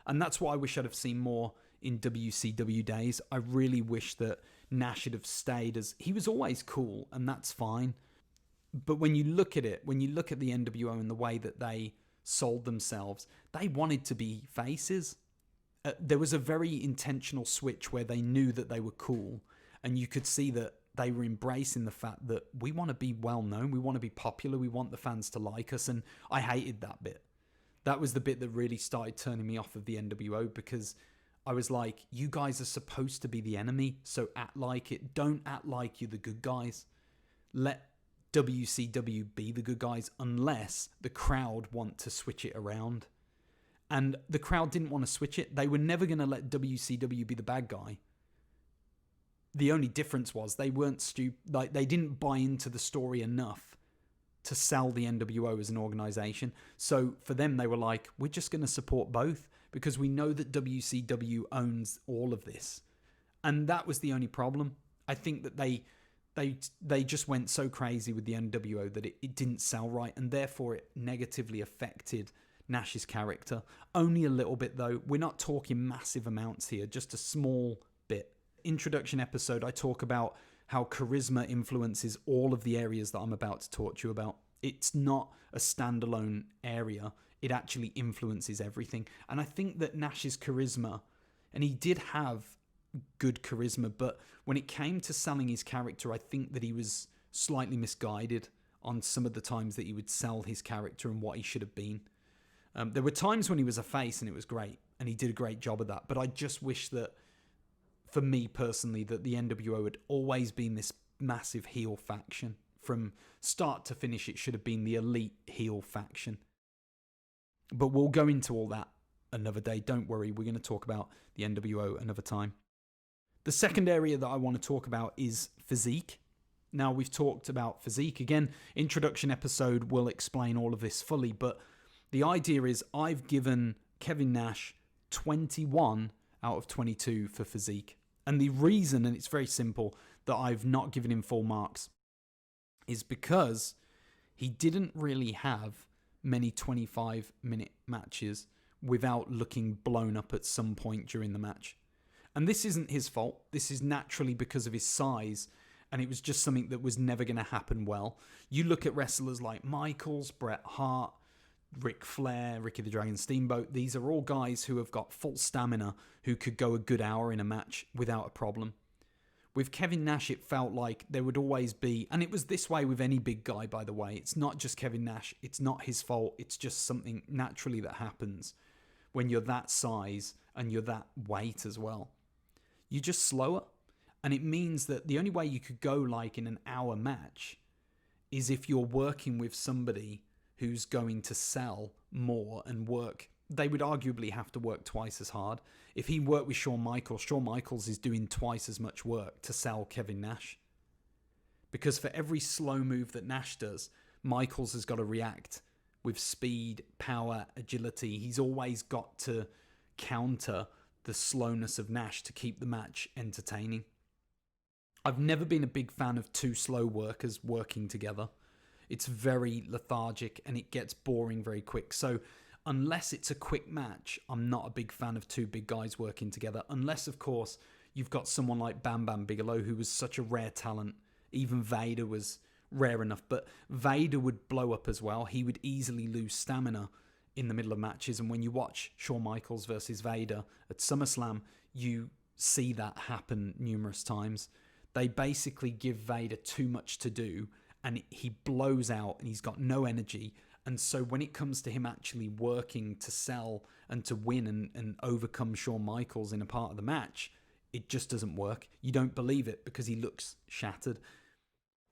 And that's what I wish I'd have seen more in WCW days. I really wish that Nash should have stayed as... He was always cool, and that's fine. But when you look at it, when you look at the NWO and the way that they sold themselves, they wanted to be faces. There was a very intentional switch where they knew that they were cool, and you could see that they were embracing the fact that we want to be well known, we want to be popular, we want the fans to like us, and I hated that bit. That was the bit that really started turning me off of the NWO, because I was like, you guys are supposed to be the enemy, so act like it. Don't act like you're the good guys. Let WCW be the good guys, unless the crowd want to switch it around. And the crowd didn't want to switch it. They were never going to let WCW be the bad guy. The only difference was they weren't like they didn't buy into the story enough to sell the NWO as an organization. So for them, they were like, we're just going to support both because we know that WCW owns all of this. And that was the only problem. I think that they just went so crazy with the NWO that it didn't sell right, and therefore it negatively affected Nash's character. Only a little bit though. We're not talking massive amounts here, just a small bit. Introduction episode, I talk about how charisma influences all of the areas that I'm about to talk to you about. It's not a standalone area. It actually influences everything. And I think that Nash's charisma, and he did have good charisma, but when it came to selling his character, I think that he was slightly misguided on some of the times that he would sell his character and what he should have been. There were times when he was a face and it was great, and he did a great job of that. But I just wish that, for me personally, that the NWO had always been this massive heel faction. From start to finish, it should have been the elite heel faction. But we'll go into all that another day. Don't worry, we're going to talk about the NWO another time. The second area that I want to talk about is physique. Now, we've talked about physique. Again, introduction episode will explain all of this fully, but the idea is I've given Kevin Nash 21 out of 22 for physique. And the reason, and it's very simple, that I've not given him full marks is because he didn't really have many 25-minute matches without looking blown up at some point during the match. And this isn't his fault. This is naturally because of his size, and it was just something that was never going to happen well. You look at wrestlers like Michaels, Bret Hart, Ric Flair, Ricky the Dragon Steamboat. These are all guys who have got full stamina, who could go a good hour in a match without a problem. With Kevin Nash, it felt like there would always be, and it was this way with any big guy, by the way. It's not just Kevin Nash. It's not his fault. It's just something naturally that happens when you're that size and you're that weight as well. You're just slower. And it means that the only way you could go like in an hour match is if you're working with somebody who's going to sell more and work. They would arguably have to work twice as hard. If he worked with Shawn Michaels is doing twice as much work to sell Kevin Nash. Because for every slow move that Nash does, Michaels has got to react with speed, power, agility. He's always got to counter the slowness of Nash to keep the match entertaining. I've never been a big fan of two slow workers working together. It's very lethargic and it gets boring very quick. So unless it's a quick match, I'm not a big fan of two big guys working together. Unless, of course, you've got someone like Bam Bam Bigelow, who was such a rare talent. Even Vader was rare enough, but Vader would blow up as well. He would easily lose stamina in the middle of matches. And when you watch Shawn Michaels versus Vader at SummerSlam, you see that happen numerous times. They basically give Vader too much to do and he blows out and he's got no energy. And so when it comes to him actually working to sell and to win and overcome Shawn Michaels in a part of the match, it just doesn't work. You don't believe it because he looks shattered.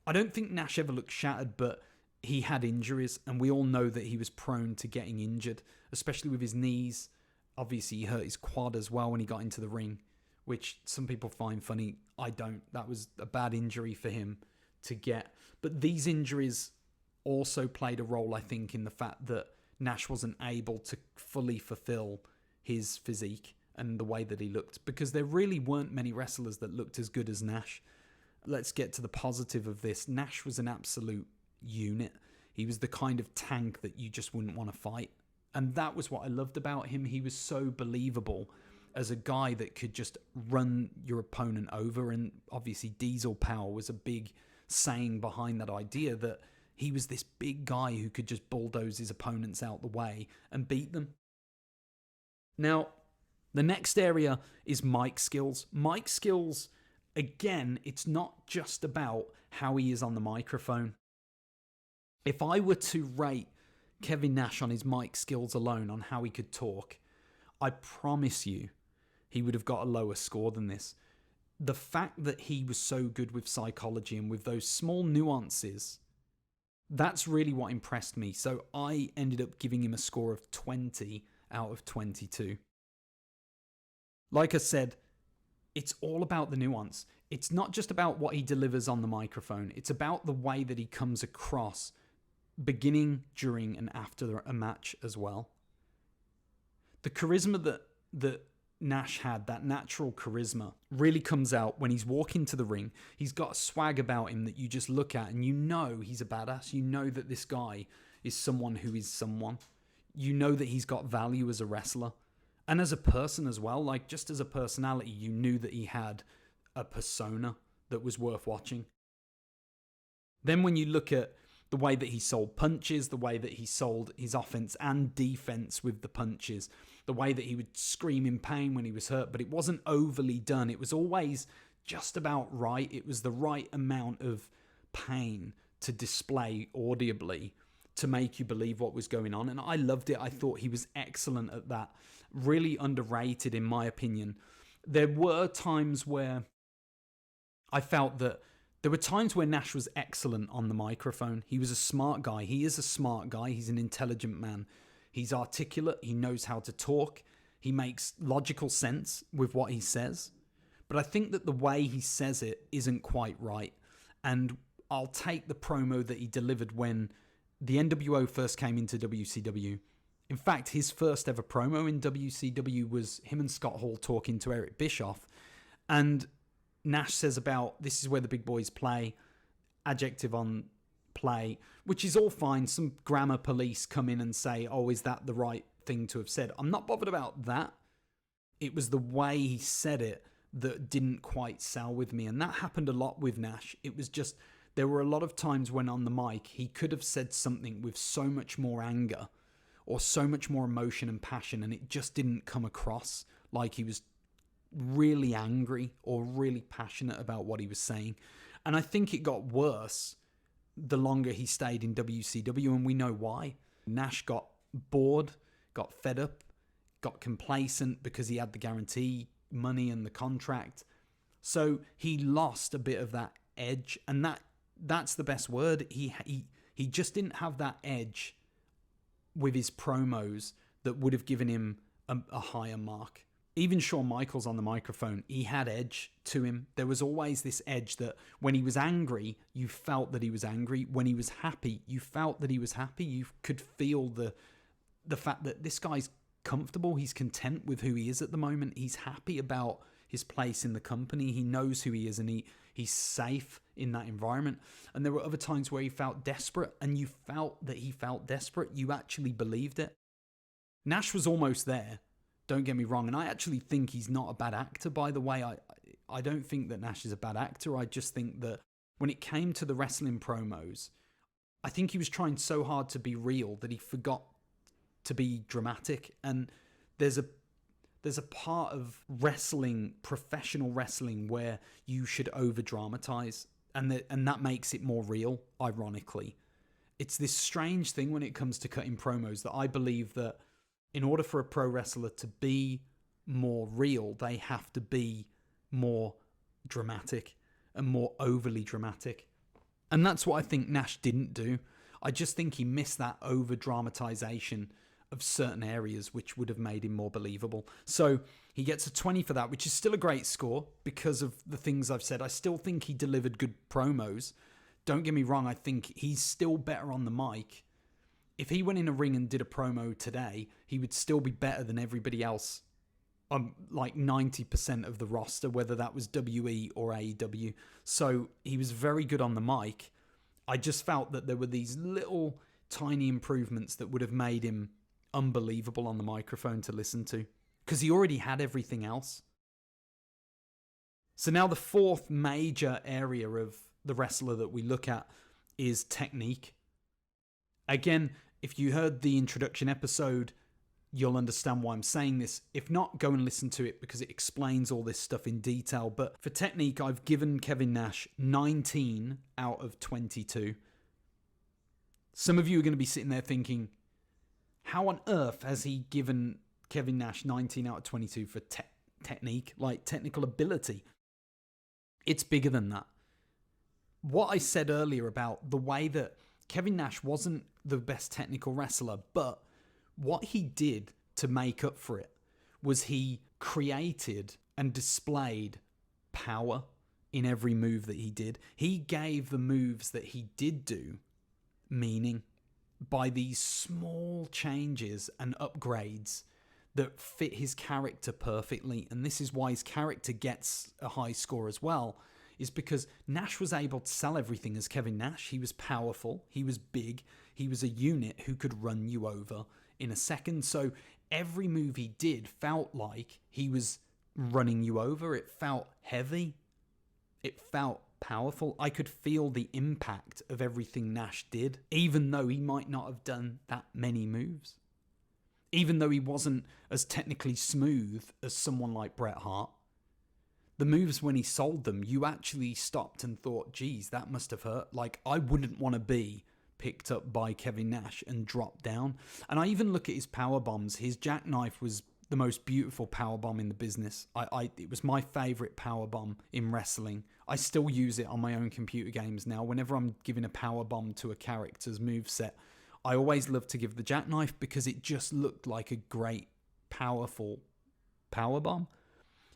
I don't think Nash ever looked shattered, but he had injuries, and we all know that he was prone to getting injured, especially with his knees. Obviously, he hurt his quad as well when he got into the ring, which some people find funny. I don't. That was a bad injury for him to get. But these injuries also played a role, I think, in the fact that Nash wasn't able to fully fulfill his physique and the way that he looked, because there really weren't many wrestlers that looked as good as Nash. Let's get to the positive of this. Nash was an absolute unit. He was the kind of tank that you just wouldn't want to fight. And that was what I loved about him. He was so believable as a guy that could just run your opponent over. And obviously Diesel Power was a big saying behind that idea, that he was this big guy who could just bulldoze his opponents out the way and beat them. Now, the next area is mic skills. Mic skills, again, it's not just about how he is on the microphone. If I were to rate Kevin Nash on his mic skills alone, on how he could talk, I promise you he would have got a lower score than this. The fact that he was so good with psychology and with those small nuances, that's really what impressed me. So I ended up giving him a score of 20 out of 22. Like I said, it's all about the nuance. It's not just about what he delivers on the microphone. It's about the way that he comes across, beginning, during, and after a match as well. The charisma that Nash had, that natural charisma, really comes out when he's walking to the ring. He's got a swag about him that you just look at and you know he's a badass. You know that this guy is someone who is someone. You know that he's got value as a wrestler. And as a person as well, like just as a personality, you knew that he had a persona that was worth watching. Then when you look at the way that he sold punches, the way that he sold his offense and defense with the punches, the way that he would scream in pain when he was hurt, but it wasn't overly done. It was always just about right. It was the right amount of pain to display audibly to make you believe what was going on. And I loved it. I thought he was excellent at that. Really underrated, in my opinion. There were times where I felt that there were times where Nash was excellent on the microphone. He was a smart guy. He is a smart guy. He's an intelligent man. He's articulate. He knows how to talk. He makes logical sense with what he says. But I think that the way he says it isn't quite right. And I'll take the promo that he delivered when the NWO first came into WCW. In fact, his first ever promo in WCW was him and Scott Hall talking to Eric Bischoff. And Nash says about, this is where the big boys play, adjective on play, which is all fine. Some grammar police come in and say, oh, is that the right thing to have said? I'm not bothered about that. It was the way he said it that didn't quite sell with me. And that happened a lot with Nash. It was just, there were a lot of times when on the mic, he could have said something with so much more anger or so much more emotion and passion, and it just didn't come across like he was really angry or really passionate about what he was saying. And I think it got worse the longer he stayed in WCW, and we know why. Nash got bored, got fed up, got complacent because he had the guarantee money and the contract. So he lost a bit of that edge, and that's the best word. He just didn't have that edge with his promos that would have given him a higher mark. Even Shawn Michaels on the microphone, he had edge to him. There was always this edge that when he was angry, you felt that he was angry. When he was happy, you felt that he was happy. You could feel the fact that this guy's comfortable. He's content with who he is at the moment. He's happy about his place in the company. He knows who he is, and he's safe in that environment. And there were other times where he felt desperate, and you felt that he felt desperate. You actually believed it. Nash was almost there. Don't get me wrong. And I actually think he's not a bad actor, by the way. I don't think that Nash is a bad actor. I just think that when it came to the wrestling promos, I think he was trying so hard to be real that he forgot to be dramatic. And there's a part of wrestling, professional wrestling, where you should over dramatize, and that makes it more real, ironically. It's this strange thing when it comes to cutting promos that I believe that in order for a pro wrestler to be more real, they have to be more dramatic and more overly dramatic. And that's what I think Nash didn't do. I just think he missed that over dramatization of certain areas which would have made him more believable. So he gets a 20 for that, which is still a great score because of the things I've said. I still think he delivered good promos. Don't get me wrong, I think he's still better on the mic. If he went in a ring and did a promo today, he would still be better than everybody else. Like 90% of the roster, whether that was WE or AEW. So he was very good on the mic. I just felt that there were these little tiny improvements that would have made him unbelievable on the microphone to listen to, because he already had everything else. So now the fourth major area of the wrestler that we look at is technique. Again, if you heard the introduction episode, you'll understand why I'm saying this. If not, go and listen to it because it explains all this stuff in detail. But for technique, I've given Kevin Nash 19 out of 22. Some of you are going to be sitting there thinking, how on earth has he given Kevin Nash 19 out of 22 for technique, like technical ability? It's bigger than that. What I said earlier about the way that Kevin Nash wasn't the best technical wrestler, but what he did to make up for it was he created and displayed power in every move that he did. He gave the moves that he did do meaning by these small changes and upgrades that fit his character perfectly. And this is why his character gets a high score as well, is because Nash was able to sell everything as Kevin Nash. He was powerful, he was big, he was a unit who could run you over in a second. So every move he did felt like he was running you over. It felt heavy. It felt powerful. I could feel the impact of everything Nash did, even though he might not have done that many moves. Even though he wasn't as technically smooth as someone like Bret Hart. The moves, when he sold them, you actually stopped and thought, geez, that must have hurt. Like, I wouldn't want to be picked up by Kevin Nash and dropped down. And I even look at his power bombs. His jackknife was the most beautiful power bomb in the business. It was my favorite power bomb in wrestling. I still use it on my own computer games now. Whenever I'm giving a power bomb to a character's moveset, I always loved to give the jackknife because it just looked like a great, powerful powerbomb.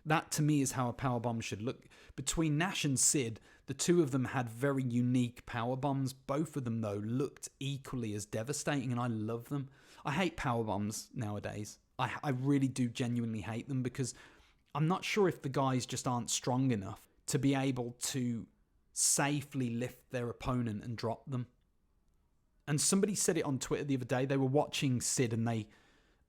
That to me is how a powerbomb should look. Between Nash and Sid, the two of them had very unique powerbombs. Both of them, though, looked equally as devastating, and I love them. I hate powerbombs nowadays. I really do genuinely hate them because I'm not sure if the guys just aren't strong enough to be able to safely lift their opponent and drop them. And somebody said it on Twitter the other day. They were watching Sid and a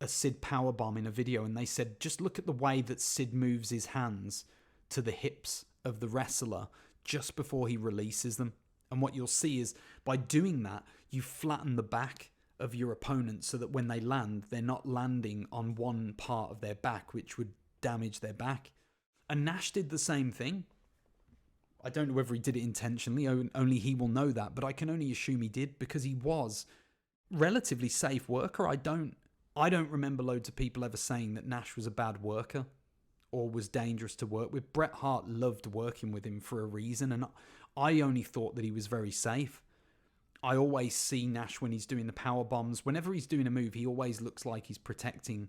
Sid powerbomb in a video, and they said, just look at the way that Sid moves his hands to the hips of the wrestler just before he releases them. And what you'll see is by doing that, you flatten the back of your opponent so that when they land, they're not landing on one part of their back, which would damage their back. And Nash did the same thing. I don't know whether he did it intentionally, only he will know that, but I can only assume he did because he was relatively safe worker. I don't remember loads of people ever saying that Nash was a bad worker or was dangerous to work with. Bret Hart loved working with him for a reason, and I only thought that he was very safe. I always see Nash when he's doing the power bombs. Whenever he's doing a move, he always looks like he's protecting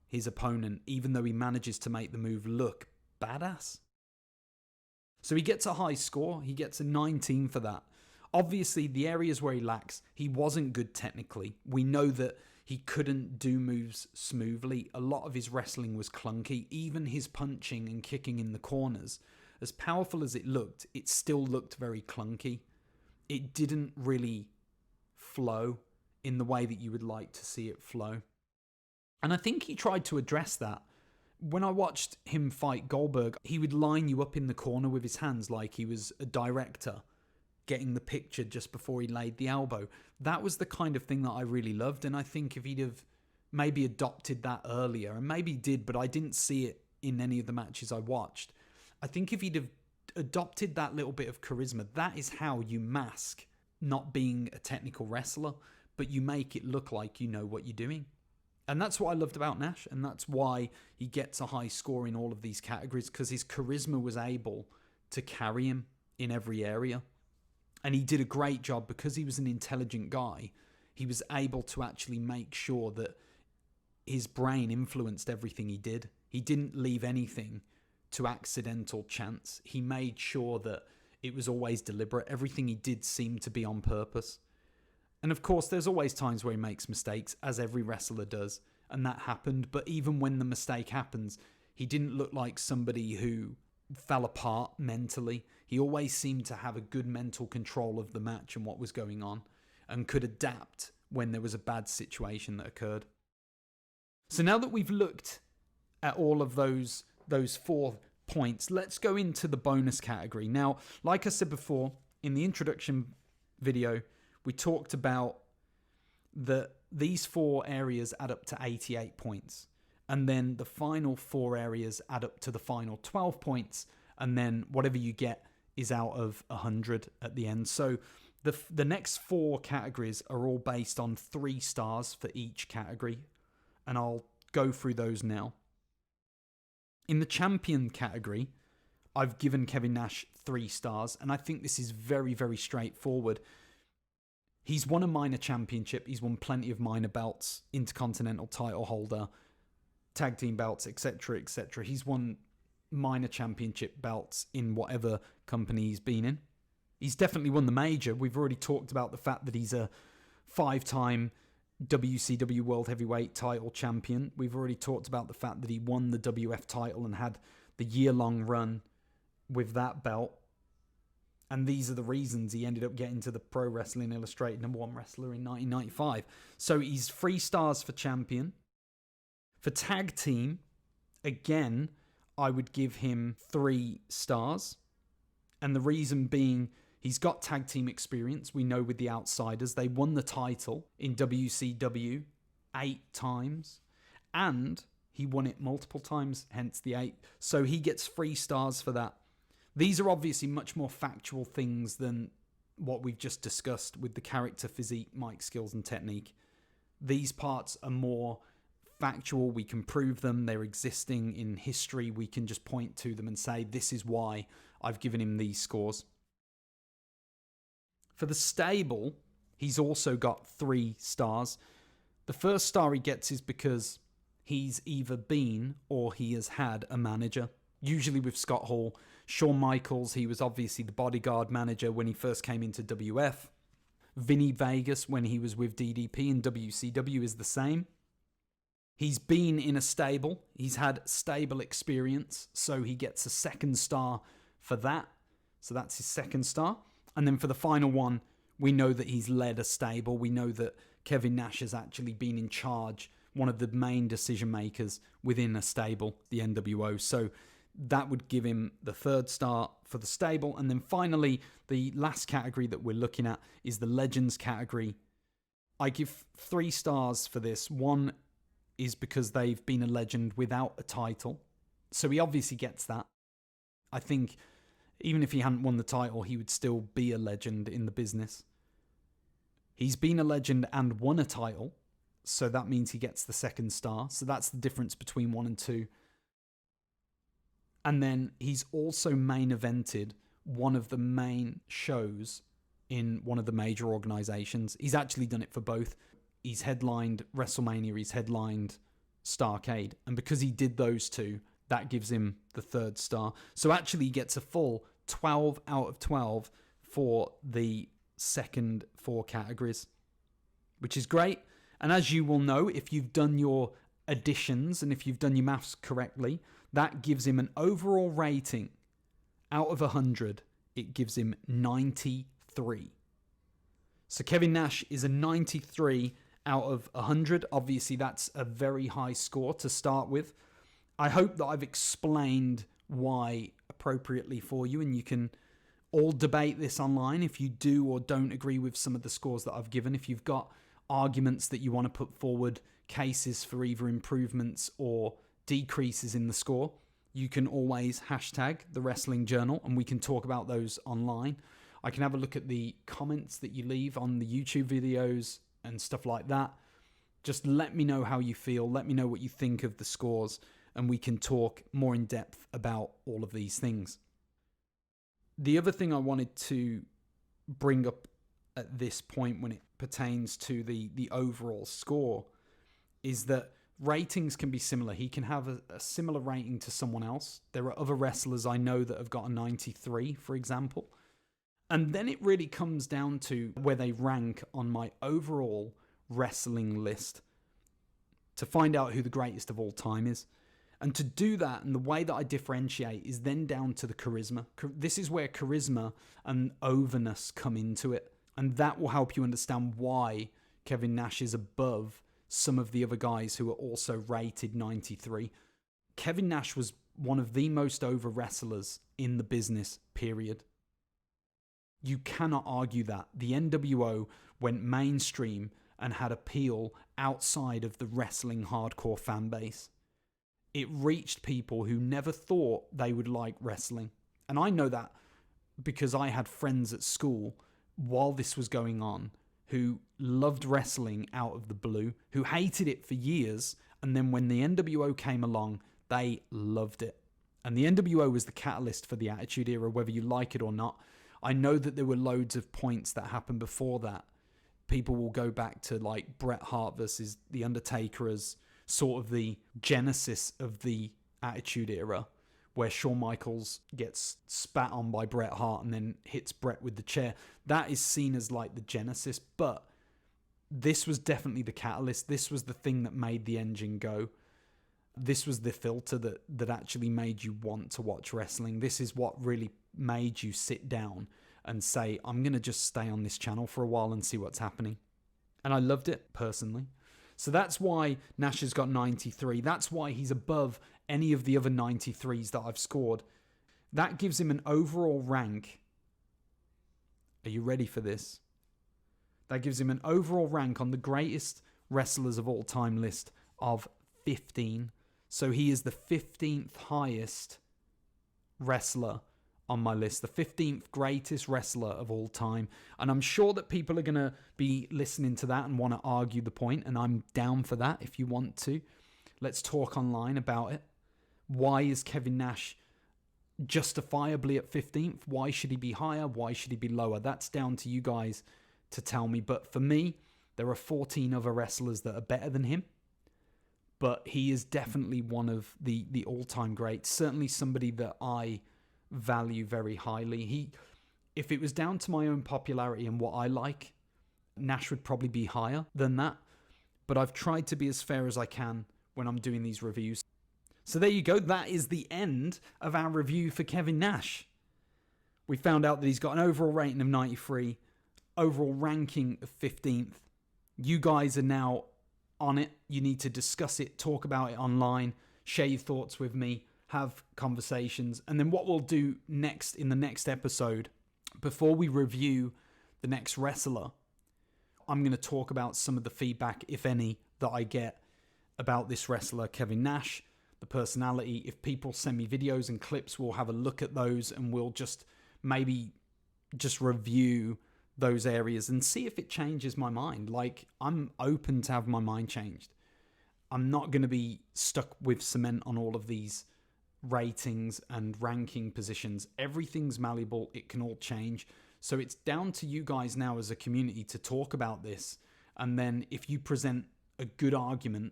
his opponent, even though he manages to make the move look badass. So he gets a high score. He gets a 19 for that. Obviously, the areas where he lacks, he wasn't good technically. We know that he couldn't do moves smoothly. A lot of his wrestling was clunky. Even his punching and kicking in the corners, as powerful as it looked, it still looked very clunky. It didn't really flow in the way that you would like to see it flow. And I think he tried to address that. When I watched him fight Goldberg, he would line you up in the corner with his hands like he was a director getting the picture just before he laid the elbow. That was the kind of thing that I really loved, and I think if he'd have maybe adopted that earlier, and maybe he did, but I didn't see it in any of the matches I watched. I think if he'd have adopted that little bit of charisma, that is how you mask not being a technical wrestler, but you make it look like you know what you're doing. And that's what I loved about Nash, and that's why he gets a high score in all of these categories, because his charisma was able to carry him in every area. And he did a great job because he was an intelligent guy. He was able to actually make sure that his brain influenced everything he did. He didn't leave anything to accidental chance. He made sure that it was always deliberate. Everything he did seemed to be on purpose. And of course, there's always times where he makes mistakes, as every wrestler does. And that happened. But even when the mistake happens, he didn't look like somebody who fell apart mentally. He always seemed to have a good mental control of the match and what was going on, and could adapt when there was a bad situation that occurred. So now that we've looked at all of those 4 points, let's go into the bonus category. Now, like I said before, in the introduction video, we talked about that these 4 areas add up to 88 points. And then the final 4 areas add up to the final 12 points. And then whatever you get is out of 100 at the end. So the next 4 categories are all based on 3 stars for each category. And I'll go through those now. In the champion category, I've given Kevin Nash 3 stars. And I think this is very, very straightforward. He's won a minor championship. He's won plenty of minor belts, intercontinental title holder, tag team belts, etc., etc. He's won minor championship belts in whatever company he's been in. He's definitely won the major. We've already talked about the fact that he's a 5-time WCW World Heavyweight title champion. We've already talked about the fact that he won the WF title and had the year-long run with that belt. And these are the reasons he ended up getting to the Pro Wrestling Illustrated #1 wrestler in 1995. So he's 3 stars for champion. For tag team, again, I would give him 3 stars. And the reason being, he's got tag team experience. We know with the Outsiders, they won the title in WCW 8 times. And he won it multiple times, hence the 8. So he gets 3 stars for that. These are obviously much more factual things than what we've just discussed with the character, physique, mic skills, and technique. These parts are more factual. We can prove them. They're existing in history. We can just point to them and say, this is why I've given him these scores. For the stable, he's also got 3 stars. The first star he gets is because he's either been or he has had a manager. Usually with Scott Hall, Shawn Michaels, he was obviously the bodyguard manager when he first came into WF. Vinny Vegas, when he was with DDP and WCW, is the same. He's been in a stable. He's had stable experience, so he gets a 2nd star for that. So that's his 2nd star. And then for the final one, we know that he's led a stable. We know that Kevin Nash has actually been in charge, one of the main decision makers within a stable, the NWO. So that would give him the 3rd star for the stable. And then finally, the last category that we're looking at is the Legends category. I give 3 stars for this. 1 is because they've been a legend without a title. So he obviously gets that. I think even if he hadn't won the title, he would still be a legend in the business. He's been a legend and won a title, so that means he gets the 2nd star. So that's the difference between 1 and 2. And then he's also main evented one of the main shows in one of the major organizations. He's actually done it for both. He's headlined WrestleMania, he's headlined Starrcade. And because he did those 2, that gives him the 3rd star. So actually he gets a full 12 out of 12 for the second 4 categories, which is great. And as you will know, if you've done your additions and if you've done your maths correctly, that gives him an overall rating out of 100. It gives him 93. So Kevin Nash is a 93 out of 100. Obviously, that's a very high score to start with. I hope that I've explained why appropriately for you, and you can all debate this online if you do or don't agree with some of the scores that I've given. If you've got arguments that you want to put forward, cases for either improvements or decreases in the score, you can always hashtag the Wrestling Journal and we can talk about those online. I can have a look at the comments that you leave on the YouTube videos and stuff like that. Just let me know how you feel. Let me know what you think of the scores and we can talk more in depth about all of these things. The other thing I wanted to bring up at this point when it pertains to the overall score is that ratings can be similar. He can have a similar rating to someone else. There are other wrestlers I know that have got a 93, for example. And then it really comes down to where they rank on my overall wrestling list to find out who the greatest of all time is. And to do that, and the way that I differentiate is then down to the charisma. This is where charisma and overness come into it. And that will help you understand why Kevin Nash is above some of the other guys who are also rated 93. Kevin Nash was one of the most over wrestlers in the business, period. You cannot argue that. The NWO went mainstream and had appeal outside of the wrestling hardcore fan base. It reached people who never thought they would like wrestling. And I know that because I had friends at school while this was going on who loved wrestling out of the blue, who hated it for years, and then when the NWO came along, they loved it. And the NWO was the catalyst for the Attitude Era, whether you like it or not. I know that there were loads of points that happened before that. People will go back to like Bret Hart versus The Undertaker as sort of the genesis of the Attitude Era, where Shawn Michaels gets spat on by Bret Hart and then hits Bret with the chair. That is seen as like the genesis, but this was definitely the catalyst. This was the thing that made the engine go. This was the filter that actually made you want to watch wrestling. This is what really made you sit down and say, I'm going to just stay on this channel for a while and see what's happening. And I loved it personally. So that's why Nash has got 93. That's why he's above any of the other 93s that I've scored. That gives him an overall rank. Are you ready for this? That gives him an overall rank on the greatest wrestlers of all time list of 15. So he is the 15th highest wrestler on my list, the 15th greatest wrestler of all time. And I'm sure that people are going to be listening to that and want to argue the point, and I'm down for that if you want to. Let's talk online about it. Why is Kevin Nash justifiably at 15th? Why should he be higher? Why should he be lower? That's down to you guys to tell me. But for me, there are 14 other wrestlers that are better than him. But he is definitely one of the all-time greats. Certainly somebody that I value very highly. If it was down to my own popularity and what I like, Nash would probably be higher than that. But I've tried to be as fair as I can when I'm doing these reviews. So there you go. That is the end of our review for Kevin Nash. We found out that he's got an overall rating of 93, overall ranking of 15th. You guys are now on it. You need to discuss it, talk about it online, share your thoughts with me, have conversations. And then what we'll do next in the next episode, before we review the next wrestler, I'm going to talk about some of the feedback, if any, that I get about this wrestler, Kevin Nash, the personality. If people send me videos and clips, we'll have a look at those and we'll just review those areas and see if it changes my mind. Like, I'm open to have my mind changed. I'm not going to be stuck with cement on all of these ratings and ranking positions. Everything's malleable. It can all change. So it's down to you guys now as a community to talk about this. And then if you present a good argument,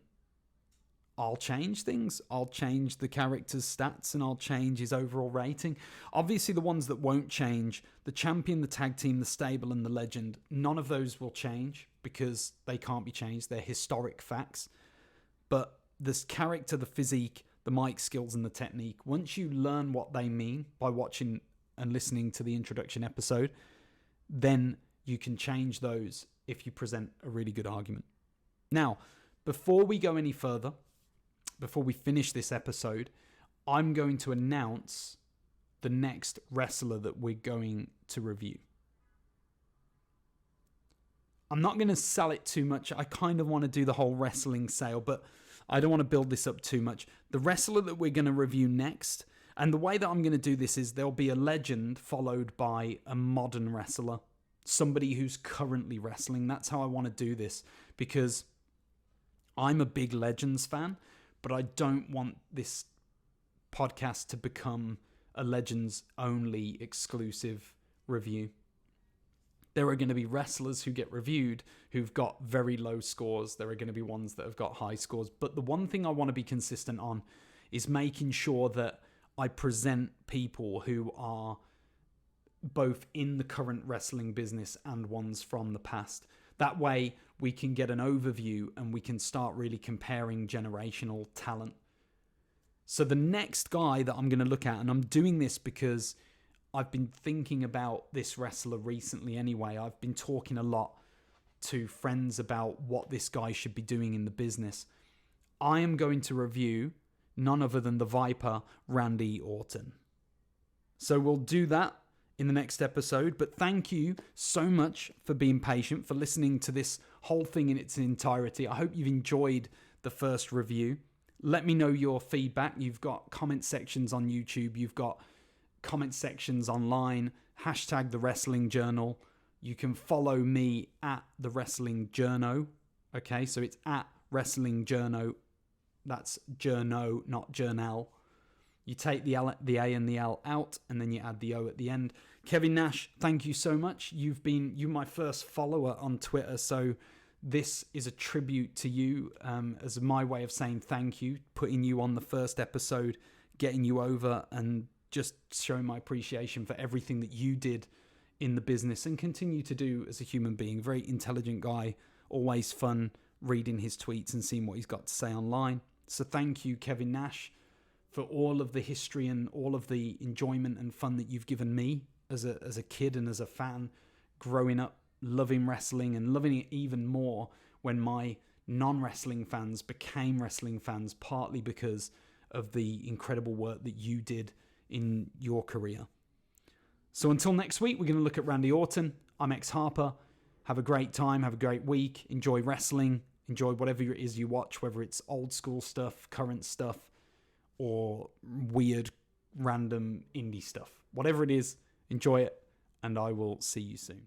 I'll change things. I'll change the character's stats and I'll change his overall rating. Obviously, the ones that won't change, the champion, the tag team, the stable, and the legend, none of those will change because they can't be changed. They're historic facts. But this character, the physique, the mic skills, and the technique, once you learn what they mean by watching and listening to the introduction episode, then you can change those if you present a really good argument. Now, before we go any further, before we finish this episode, I'm going to announce the next wrestler that we're going to review. I'm not going to sell it too much. I kind of want to do the whole wrestling sale, but I don't want to build this up too much. The wrestler that we're going to review next, and the way that I'm going to do this is there'll be a legend followed by a modern wrestler, somebody who's currently wrestling. That's how I want to do this, because I'm a big Legends fan, but I don't want this podcast to become a Legends only exclusive review. There are going to be wrestlers who get reviewed who've got very low scores. There are going to be ones that have got high scores. But the one thing I want to be consistent on is making sure that I present people who are both in the current wrestling business and ones from the past. That way we can get an overview and we can start really comparing generational talent. So the next guy that I'm going to look at, and I'm doing this because I've been thinking about this wrestler recently anyway. I've been talking a lot to friends about what this guy should be doing in the business. I am going to review none other than the Viper, Randy Orton. So we'll do that in the next episode. But thank you so much for being patient, for listening to this whole thing in its entirety. I hope you've enjoyed the first review. Let me know your feedback. You've got comment sections on YouTube. You've got comment sections online. Hashtag The Wrestling Journal. You can follow me at The Wrestling Journo. Okay, so it's at Wrestling Journo. That's journo, not journal. You take the A and the L out, and then you add the O at the end. Kevin Nash, thank you so much. You're my first follower on Twitter, so this is a tribute to you, as my way of saying thank you, putting you on the first episode, getting you over, and just showing my appreciation for everything that you did in the business and continue to do as a human being. Very intelligent guy, always fun reading his tweets and seeing what he's got to say online. So thank you, Kevin Nash, for all of the history and all of the enjoyment and fun that you've given me as a kid and as a fan, growing up, loving wrestling and loving it even more when my non-wrestling fans became wrestling fans, partly because of the incredible work that you did in your career. So until next week, we're going to look at Randy Orton. I'm X Harper. Have a great time. Have a great week. Enjoy wrestling. Enjoy whatever it is you watch, whether it's old school stuff, current stuff, or weird, random indie stuff. Whatever it is, enjoy it, and I will see you soon.